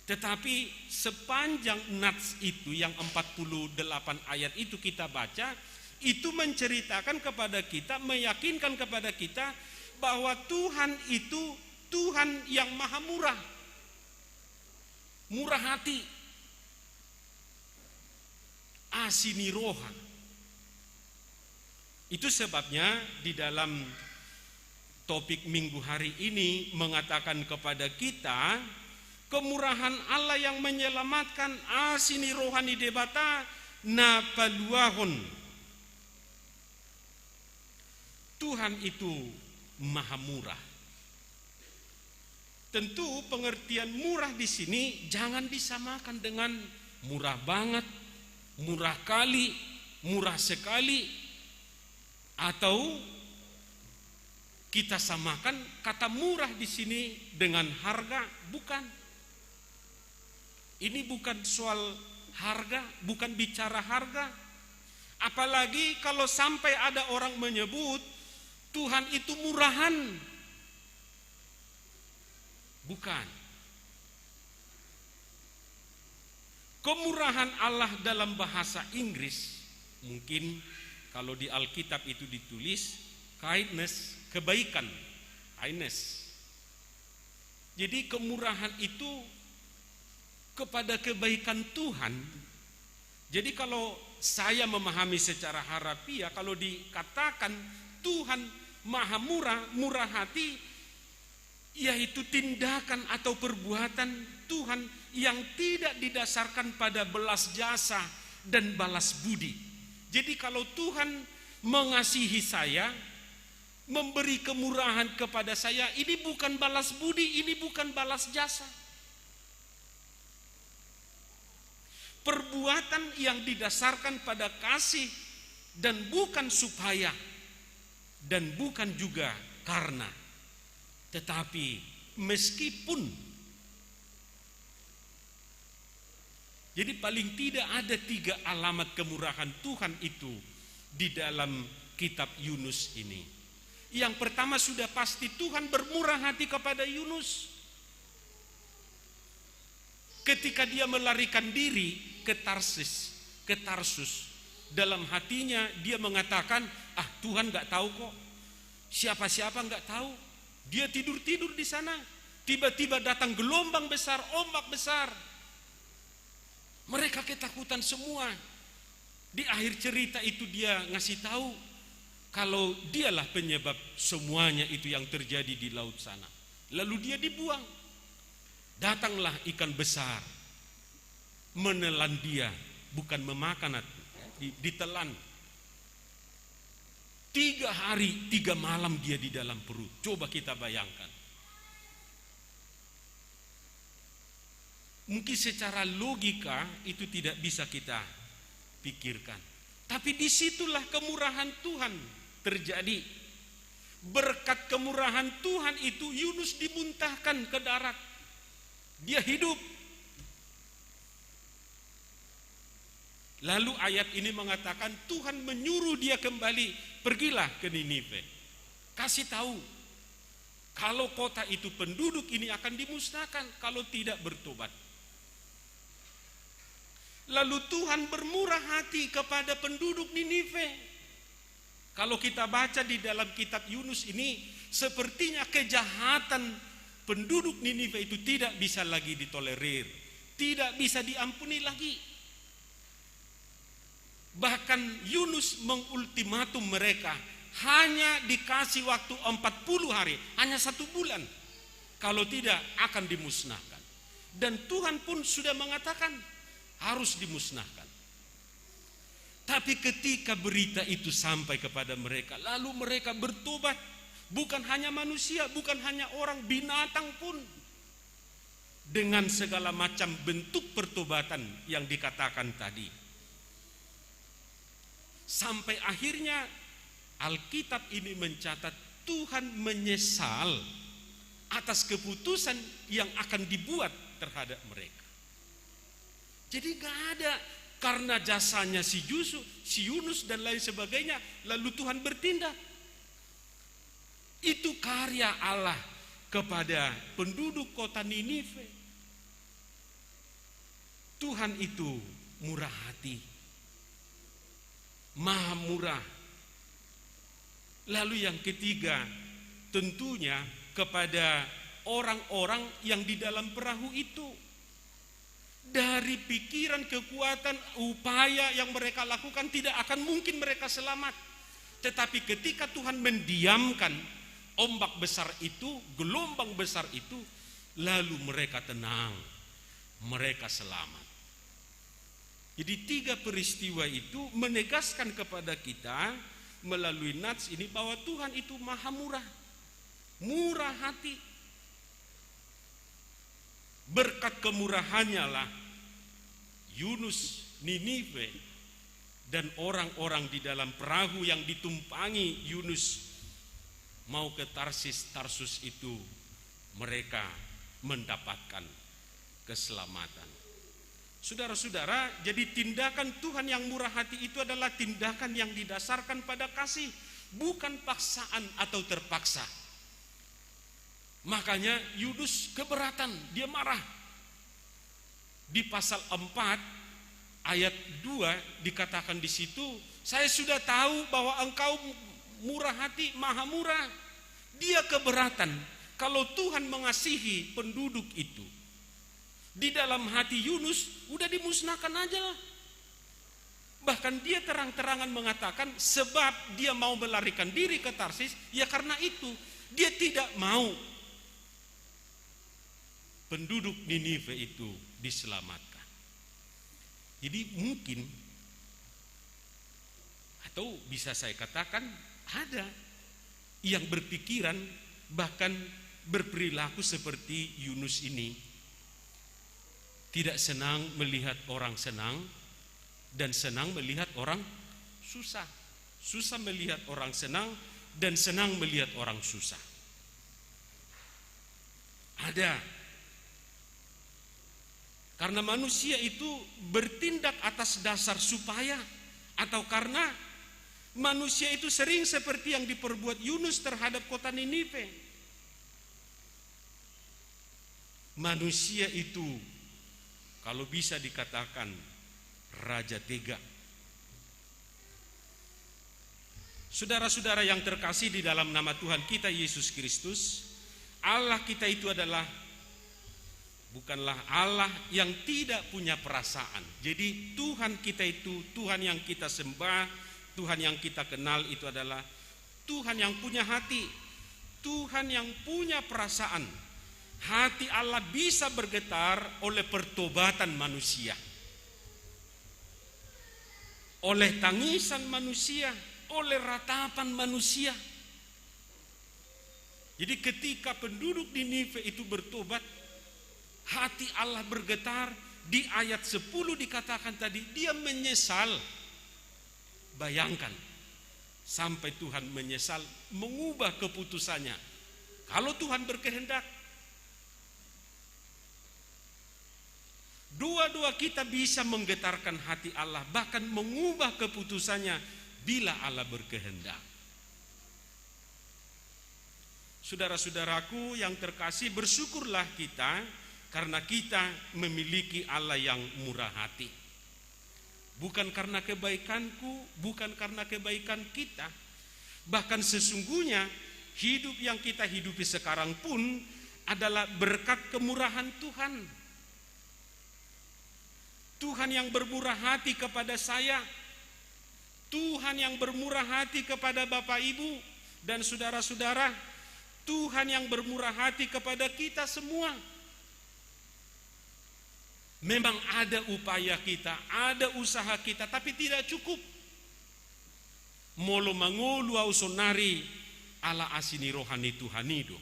tetapi sepanjang nats itu yang 48 ayat itu kita baca, itu menceritakan kepada kita, meyakinkan kepada kita bahwa Tuhan itu Tuhan yang maha murah, murah hati, asini roha. Itu sebabnya di dalam topik minggu hari ini mengatakan kepada kita kemurahan Allah yang menyelamatkan, asini rohani debata na paluahon. Tuhan itu maha murah. Tentu pengertian murah di sini jangan disamakan dengan murah banget, murah kali, murah sekali, atau kita samakan kata murah di sini dengan harga. Bukan. Ini bukan soal harga, bukan bicara harga. Apalagi kalau sampai ada orang menyebut Tuhan itu murahan. Bukan. Kemurahan Allah dalam bahasa Inggris, mungkin kalau di Alkitab itu ditulis kindness, kebaikan, kindness. Jadi kemurahan itu kepada kebaikan Tuhan. Jadi kalau saya memahami secara harafiah, kalau dikatakan Tuhan maha murah, murah hati, yaitu tindakan atau perbuatan Tuhan yang tidak didasarkan pada belas jasa dan balas budi. Jadi kalau Tuhan mengasihi saya, memberi kemurahan kepada saya, ini bukan balas budi, ini bukan balas jasa. Perbuatan yang didasarkan pada kasih dan bukan supaya, dan bukan juga karena, tetapi meskipun. Jadi paling tidak ada 3 alamat kemurahan Tuhan itu di dalam kitab Yunus ini. Yang pertama sudah pasti Tuhan bermurah hati kepada Yunus. ketika dia melarikan diri ke Tarsus, dalam hatinya dia mengatakan, Tuhan nggak tahu kok, siapa-siapa nggak tahu. Dia tidur di sana, tiba-tiba datang gelombang besar, ombak besar. Mereka ketakutan semua. Di akhir cerita itu dia ngasih tahu kalau dialah penyebab semuanya itu yang terjadi di laut sana. Lalu dia dibuang. Datanglah ikan besar, menelan dia, bukan memakan, ditelan. 3 hari 3 malam dia di dalam perut. Coba kita bayangkan. Mungkin secara logika itu tidak bisa kita pikirkan. Tapi disitulah kemurahan Tuhan terjadi. Berkat kemurahan Tuhan itu Yunus dimuntahkan ke darat. Dia hidup. Lalu ayat ini mengatakan Tuhan menyuruh dia kembali, pergilah ke Ninive. Kasih tahu kalau kota itu penduduk ini akan dimusnahkan kalau tidak bertobat. Lalu Tuhan bermurah hati kepada penduduk Ninive. Kalau kita baca di dalam kitab Yunus ini, sepertinya kejahatan penduduk Ninive itu tidak bisa lagi ditolerir, tidak bisa diampuni lagi. Bahkan Yunus mengultimatum mereka, hanya dikasih waktu 40 hari, hanya 1 bulan. Kalau tidak akan dimusnahkan. Dan Tuhan pun sudah mengatakan harus dimusnahkan. Tapi ketika berita itu sampai kepada mereka, lalu mereka bertobat. Bukan hanya manusia, bukan hanya orang, binatang pun. Dengan segala macam bentuk pertobatan yang dikatakan tadi. Sampai akhirnya Alkitab ini mencatat Tuhan menyesal atas keputusan yang akan dibuat terhadap mereka. Jadi gak ada karena jasanya si Yunus dan lain sebagainya, lalu Tuhan bertindak. Itu karya Allah kepada penduduk kota Ninive. Tuhan itu murah hati, maha murah. Lalu yang ketiga, tentunya kepada orang-orang yang di dalam perahu itu. Dari pikiran, kekuatan, upaya yang mereka lakukan tidak akan mungkin mereka selamat. Tetapi ketika Tuhan mendiamkan ombak besar itu, gelombang besar itu, lalu mereka tenang, mereka selamat. Jadi 3 peristiwa itu menegaskan kepada kita melalui nats ini bahwa Tuhan itu maha murah, murah hati. Berkat kemurahannya lah Yunus, Ninive, dan orang-orang di dalam perahu yang ditumpangi Yunus mau ke Tarsus itu, mereka mendapatkan keselamatan. Saudara-saudara, jadi tindakan Tuhan yang murah hati itu adalah tindakan yang didasarkan pada kasih, bukan paksaan atau terpaksa. Makanya Yunus keberatan, dia marah. Di pasal 4 ayat 2 dikatakan di situ, saya sudah tahu bahwa engkau murah hati, maha murah. Dia keberatan kalau Tuhan mengasihi penduduk itu. Di dalam hati Yunus udah dimusnahkan aja lah. Bahkan dia terang-terangan mengatakan sebab dia mau melarikan diri ke Tarsis, ya karena itu dia tidak mau penduduk Ninive itu diselamatkan. Jadi mungkin, atau bisa saya katakan ada yang berpikiran bahkan berperilaku seperti Yunus ini, tidak senang melihat orang senang dan senang melihat orang susah, susah melihat orang senang dan senang melihat orang susah. Ada. Karena manusia itu bertindak atas dasar supaya, atau karena manusia itu sering seperti yang diperbuat Yunus terhadap kota Ninive. Manusia itu Kalau bisa dikatakan raja tega. Saudara-saudara yang terkasih di dalam nama Tuhan kita Yesus Kristus, Allah kita itu bukanlah Allah yang tidak punya perasaan. Jadi Tuhan kita itu, Tuhan yang kita sembah, Tuhan yang kita kenal itu adalah Tuhan yang punya hati, Tuhan yang punya perasaan. Hati Allah bisa bergetar oleh pertobatan manusia, oleh tangisan manusia, oleh ratapan manusia. Jadi ketika penduduk Ninive itu bertobat, hati Allah bergetar. Di ayat 10 dikatakan tadi, dia menyesal. Bayangkan, sampai Tuhan menyesal mengubah keputusannya. Kalau Tuhan berkehendak, dua-dua kita bisa menggetarkan hati Allah, bahkan mengubah keputusannya bila Allah berkehendak. Saudara-saudaraku yang terkasih, bersyukurlah kita karena kita memiliki Allah yang murah hati. Bukan karena kebaikanku, bukan karena kebaikan kita. Bahkan sesungguhnya hidup yang kita hidupi sekarang pun adalah berkat kemurahan Tuhan. Tuhan yang bermurah hati kepada saya, Tuhan yang bermurah hati kepada Bapak Ibu dan saudara-saudara, Tuhan yang bermurah hati kepada kita semua. Memang ada upaya kita, ada usaha kita, tapi tidak cukup. Molo mangolu au sonari ala asini rohani Tuhanido.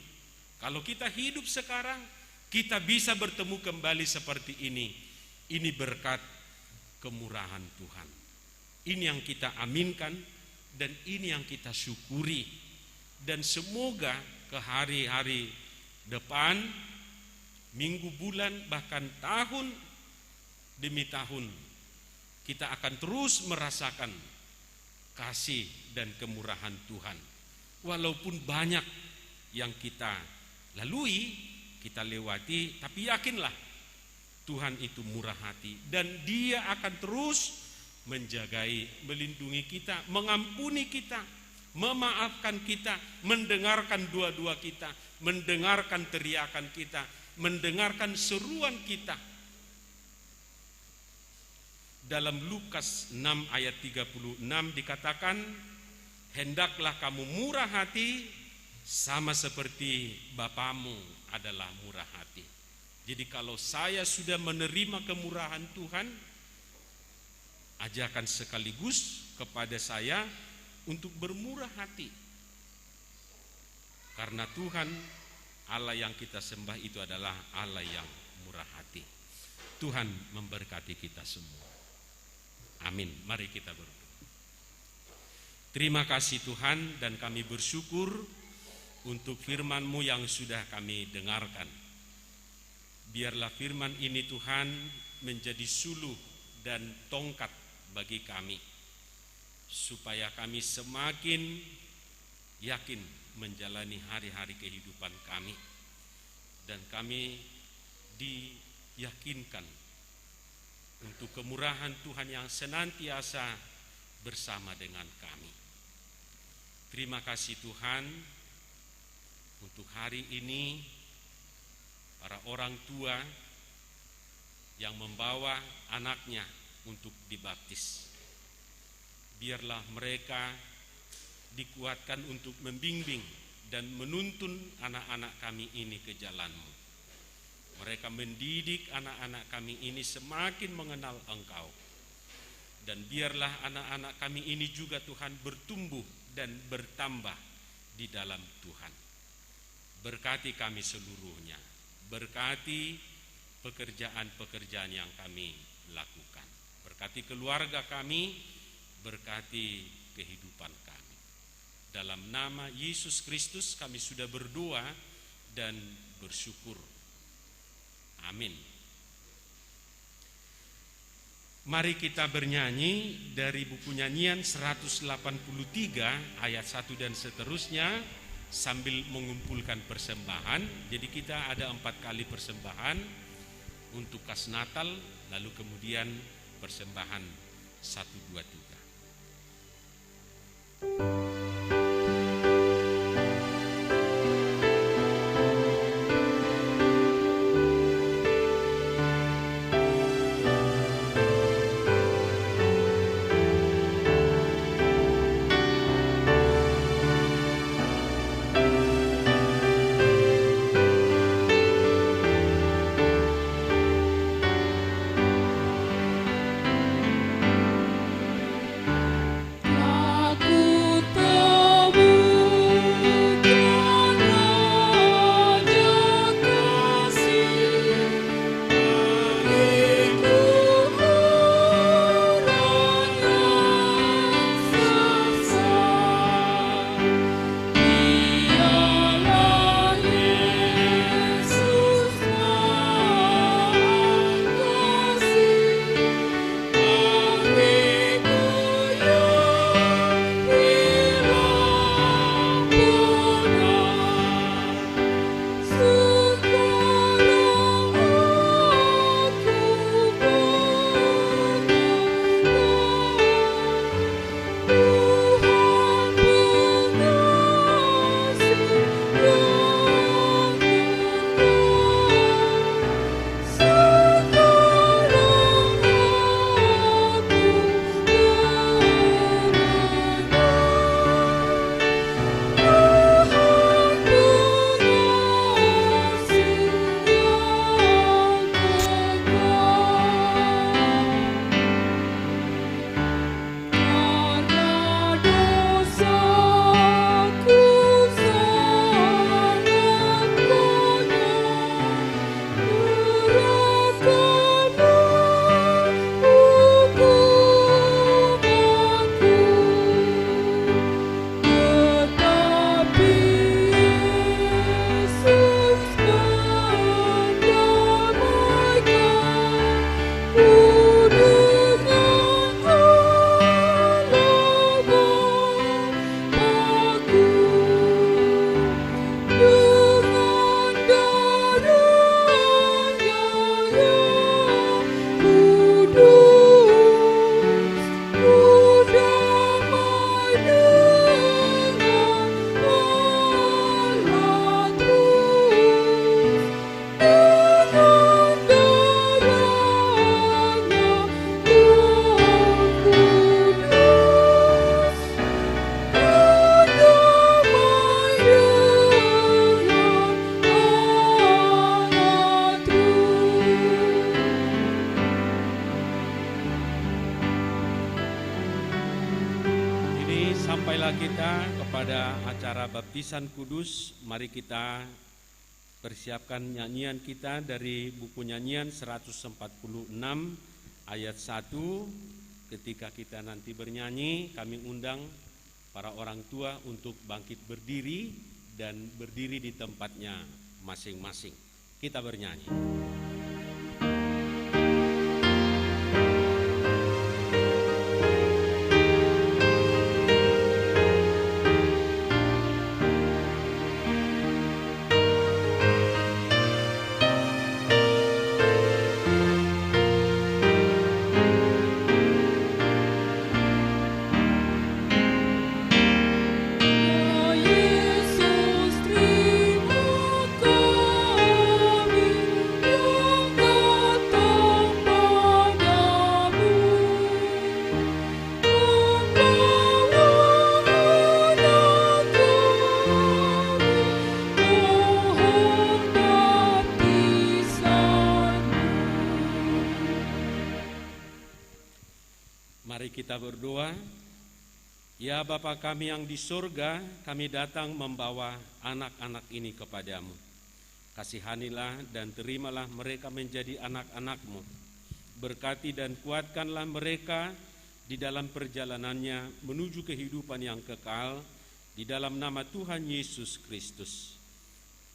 Kalau kita hidup sekarang, kita bisa bertemu kembali seperti ini. Ini berkat kemurahan Tuhan. Ini yang kita aminkan dan ini yang kita syukuri. Dan semoga ke hari-hari depan, minggu, bulan, bahkan tahun demi tahun, kita akan terus merasakan kasih dan kemurahan Tuhan. Walaupun banyak yang kita lalui, kita lewati, tapi yakinlah Tuhan itu murah hati dan Dia akan terus menjagai, melindungi kita, mengampuni kita, memaafkan kita, mendengarkan dua-dua kita, mendengarkan teriakan kita, mendengarkan seruan kita. Dalam Lukas 6 ayat 36 dikatakan, hendaklah kamu murah hati sama seperti Bapamu adalah murah hati. Jadi kalau saya sudah menerima kemurahan Tuhan, ajakan sekaligus kepada saya untuk bermurah hati. Karena Tuhan, Allah yang kita sembah itu adalah Allah yang murah hati. Tuhan memberkati kita semua. Amin. Mari kita berdoa. Terima kasih Tuhan, dan kami bersyukur untuk firman-Mu yang sudah kami dengarkan. Biarlah firman ini Tuhan menjadi suluh dan tongkat bagi kami, supaya kami semakin yakin menjalani hari-hari kehidupan kami, dan kami diyakinkan untuk kemurahan Tuhan yang senantiasa bersama dengan kami. Terima kasih Tuhan untuk hari ini, para orang tua yang membawa anaknya untuk dibaptis. Biarlah mereka dikuatkan untuk membimbing dan menuntun anak-anak kami ini ke jalan-Mu. Mereka mendidik anak-anak kami ini semakin mengenal Engkau. Dan biarlah anak-anak kami ini juga Tuhan bertumbuh dan bertambah di dalam Tuhan. Berkati kami seluruhnya. Berkati pekerjaan-pekerjaan yang kami lakukan. Berkati keluarga kami, berkati kehidupan kami. Dalam nama Yesus Kristus kami sudah berdoa dan bersyukur. Amin. Mari kita bernyanyi dari buku nyanyian 183 ayat 1 dan seterusnya sambil mengumpulkan persembahan. Jadi kita ada 4 kali persembahan. untuk kas Natal, lalu kemudian persembahan 123. Sampailah kita kepada acara baptisan kudus. Mari kita persiapkan nyanyian kita dari buku nyanyian 146 ayat 1. Ketika kita nanti bernyanyi, kami undang para orang tua untuk bangkit berdiri dan berdiri di tempatnya masing-masing. Kita bernyanyi. Mari kita berdoa. Ya Bapa kami yang di surga, kami datang membawa anak-anak ini kepadamu. Kasihanilah dan terimalah mereka menjadi anak-anak-Mu. Berkati dan kuatkanlah mereka di dalam perjalanannya menuju kehidupan yang kekal, di dalam nama Tuhan Yesus Kristus.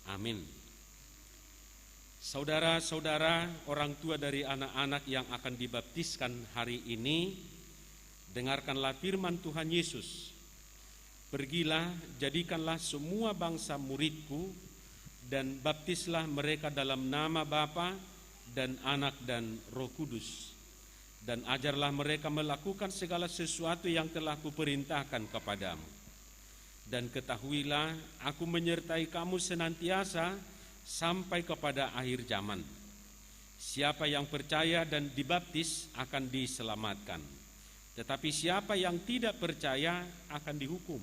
Amin. Saudara-saudara, orang tua dari anak-anak yang akan dibaptiskan hari ini, dengarkanlah firman Tuhan Yesus. Pergilah, jadikanlah semua bangsa muridku, dan baptislah mereka dalam nama Bapa dan Anak dan Roh Kudus. Dan ajarlah mereka melakukan segala sesuatu yang telah kuperintahkan kepadamu. Dan ketahuilah, aku menyertai kamu senantiasa sampai kepada akhir zaman. Siapa yang percaya dan dibaptis akan diselamatkan, tetapi siapa yang tidak percaya akan dihukum.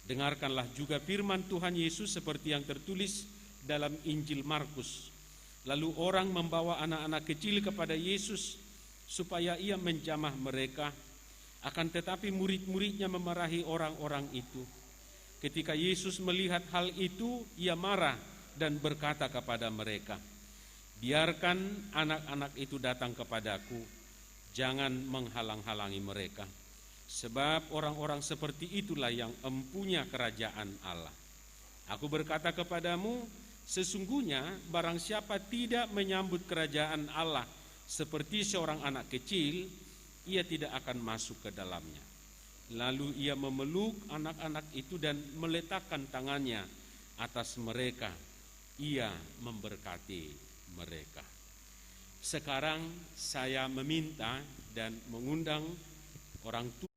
Dengarkanlah juga firman Tuhan Yesus seperti yang tertulis dalam Injil Markus. Lalu orang membawa anak-anak kecil kepada Yesus supaya ia menjamah mereka, akan tetapi murid-muridnya memarahi orang-orang itu. Ketika Yesus melihat hal itu, ia marah dan berkata kepada mereka, "Biarkan anak-anak itu datang kepadaku, jangan menghalang-halangi mereka, sebab orang-orang seperti itulah yang empunya kerajaan Allah. Aku berkata kepadamu, sesungguhnya barang siapa tidak menyambut kerajaan Allah seperti seorang anak kecil, ia tidak akan masuk ke dalamnya." Lalu ia memeluk anak-anak itu dan meletakkan tangannya atas mereka. Ia memberkati mereka. Sekarang saya meminta dan mengundang orang tua.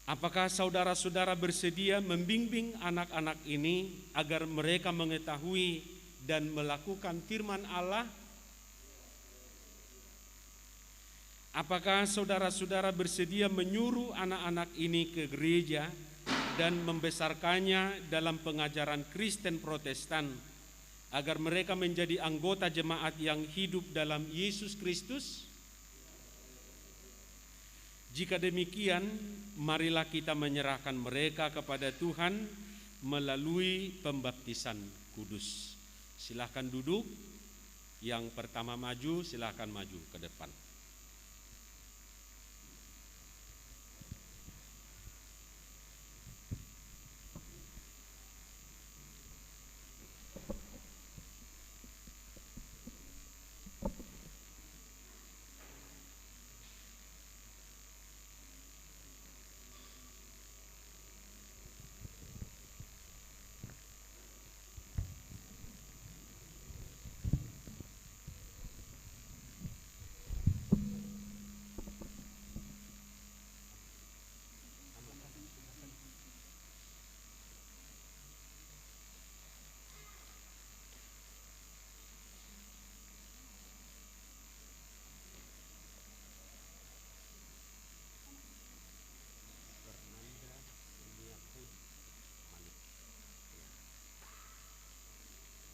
Apakah saudara-saudara bersedia membimbing anak-anak ini agar mereka mengetahui dan melakukan firman Allah? Apakah saudara-saudara bersedia menyuruh anak-anak ini ke gereja dan membesarkannya dalam pengajaran Kristen Protestan agar mereka menjadi anggota jemaat yang hidup dalam Yesus Kristus? Jika demikian, marilah kita menyerahkan mereka kepada Tuhan melalui pembaptisan kudus. Silahkan duduk. Yang pertama maju, silahkan maju ke depan.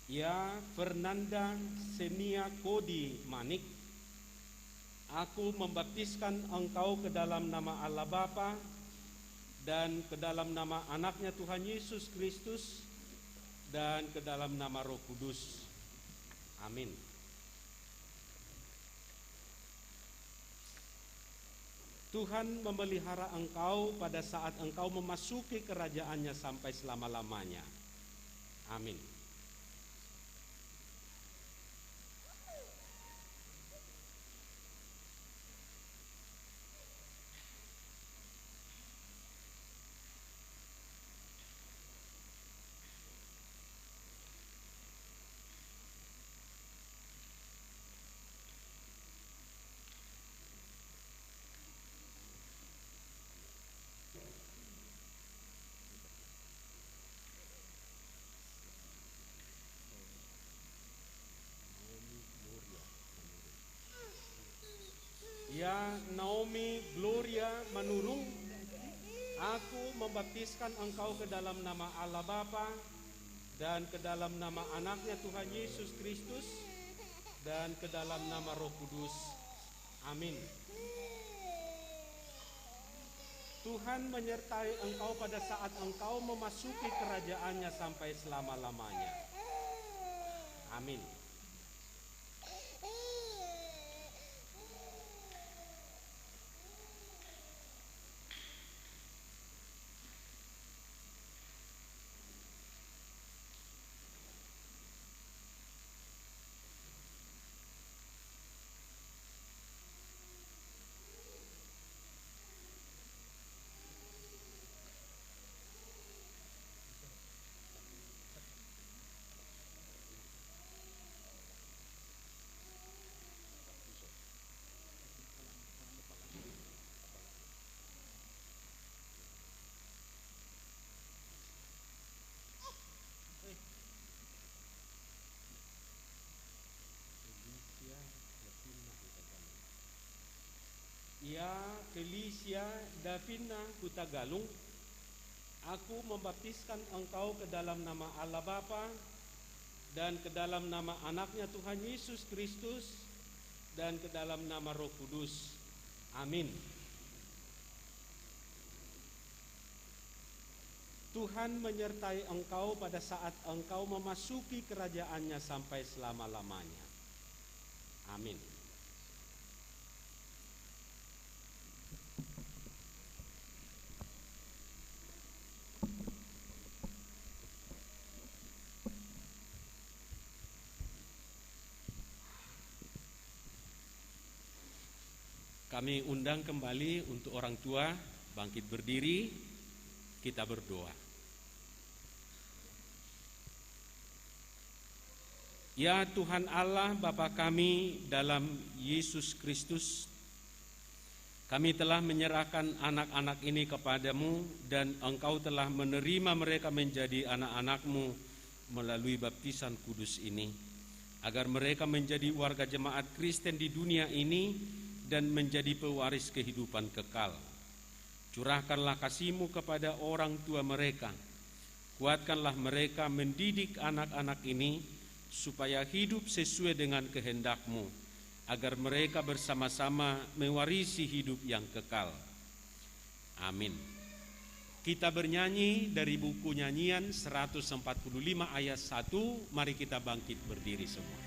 Ya Fernanda Senia Kodi Manik, aku membaptiskan engkau ke dalam nama Allah Bapa dan ke dalam nama anaknya Tuhan Yesus Kristus dan ke dalam nama Roh Kudus. Amin. Tuhan memelihara engkau pada saat engkau memasuki kerajaannya sampai selama-lamanya. Amin. manurung, aku membaptiskan engkau ke dalam nama Allah Bapa dan ke dalam nama anaknya Tuhan Yesus Kristus dan ke dalam nama Roh Kudus. Amin. Tuhan menyertai engkau pada saat engkau memasuki kerajaannya sampai selama-lamanya. Amin. Ya, Felicia Davina Hutagalung, aku membaptiskan engkau ke dalam nama Allah Bapa dan ke dalam nama anaknya Tuhan Yesus Kristus dan ke dalam nama Roh Kudus. Amin. Tuhan menyertai engkau pada saat engkau memasuki kerajaannya sampai selama-lamanya. Amin. Kami undang kembali untuk orang tua bangkit berdiri, kita berdoa. Ya Tuhan Allah Bapa kami dalam Yesus Kristus, kami telah menyerahkan anak-anak ini kepadamu dan Engkau telah menerima mereka menjadi anak-anak-Mu melalui baptisan kudus ini, agar mereka menjadi warga jemaat Kristen di dunia ini dan menjadi pewaris kehidupan kekal. Curahkanlah kasih-Mu kepada orang tua mereka. Kuatkanlah mereka mendidik anak-anak ini supaya hidup sesuai dengan kehendak-Mu, agar mereka bersama-sama mewarisi hidup yang kekal. Amin. Kita bernyanyi dari buku nyanyian 145 ayat 1. Mari kita bangkit berdiri semua.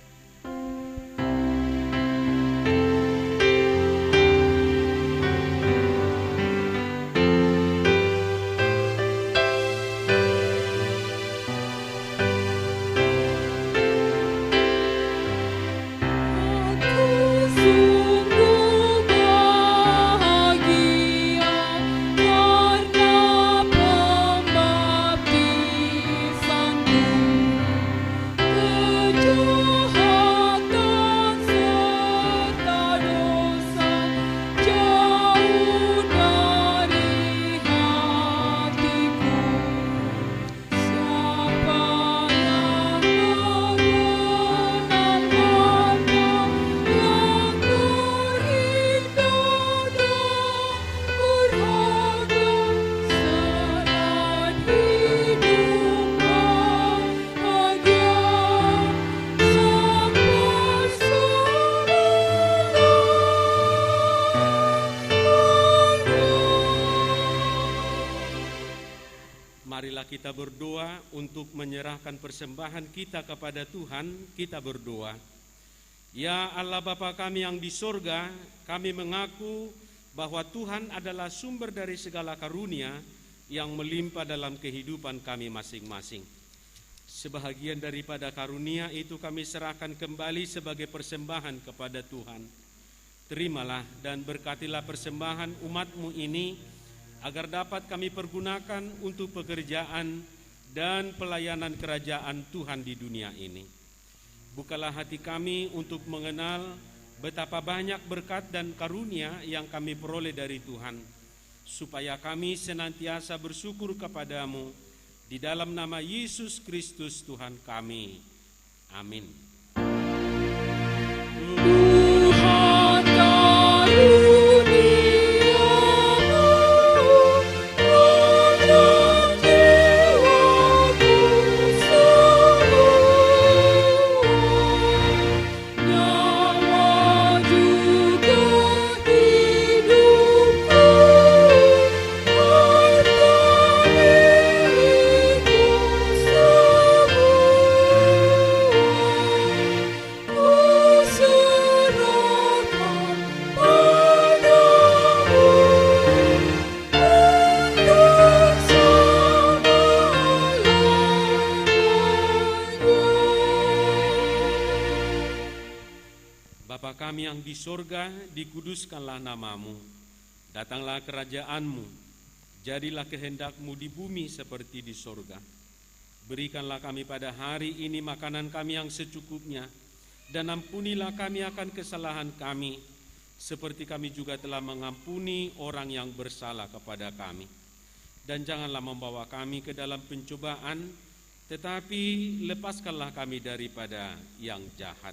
Marilah kita berdoa untuk menyerahkan persembahan kita kepada Tuhan. Kita berdoa. Ya Allah Bapa kami yang di sorga, kami mengaku bahwa Tuhan adalah sumber dari segala karunia yang melimpah dalam kehidupan kami masing-masing. Sebahagian daripada karunia itu kami serahkan kembali sebagai persembahan kepada Tuhan. Terimalah dan berkatilah persembahan umat-Mu ini, agar dapat kami pergunakan untuk pekerjaan dan pelayanan kerajaan Tuhan di dunia ini. Bukalah hati kami untuk mengenal betapa banyak berkat dan karunia yang kami peroleh dari Tuhan, supaya kami senantiasa bersyukur kepadamu di dalam nama Yesus Kristus Tuhan kami. Amin. Tuhan karunia Bapa kami yang di sorga, dikuduskanlah namamu. Datanglah kerajaanmu, jadilah kehendakmu di bumi seperti di sorga. Berikanlah kami pada hari ini makanan kami yang secukupnya, dan ampunilah kami akan kesalahan kami, seperti kami juga telah mengampuni orang yang bersalah kepada kami. Dan janganlah membawa kami ke dalam pencobaan, tetapi lepaskanlah kami daripada yang jahat.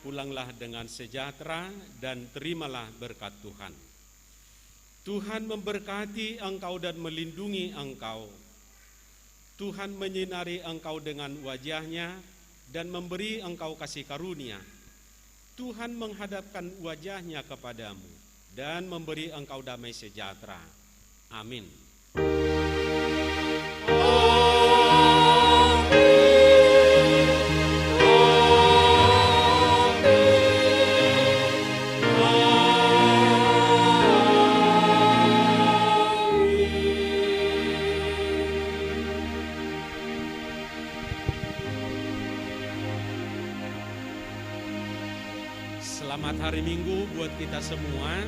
Pulanglah dengan sejahtera dan terimalah berkat Tuhan. Tuhan memberkati engkau dan melindungi engkau. Tuhan menyinari engkau dengan wajahnya dan memberi engkau kasih karunia. Tuhan menghadapkan wajahnya kepadamu dan memberi engkau damai sejahtera. Amin. Selamat hari Minggu buat kita semua.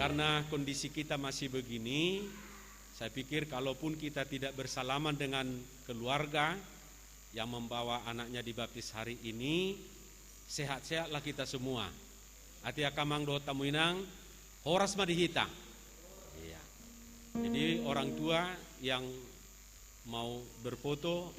Karena kondisi kita masih begini, saya pikir kalaupun kita tidak bersalaman dengan keluarga yang membawa anaknya dibaptis hari ini, sehat-sehatlah kita semua. Atia kamang do tamuinang, horas madihita. Iya. Jadi orang tua yang mau berfoto,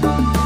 Thank you.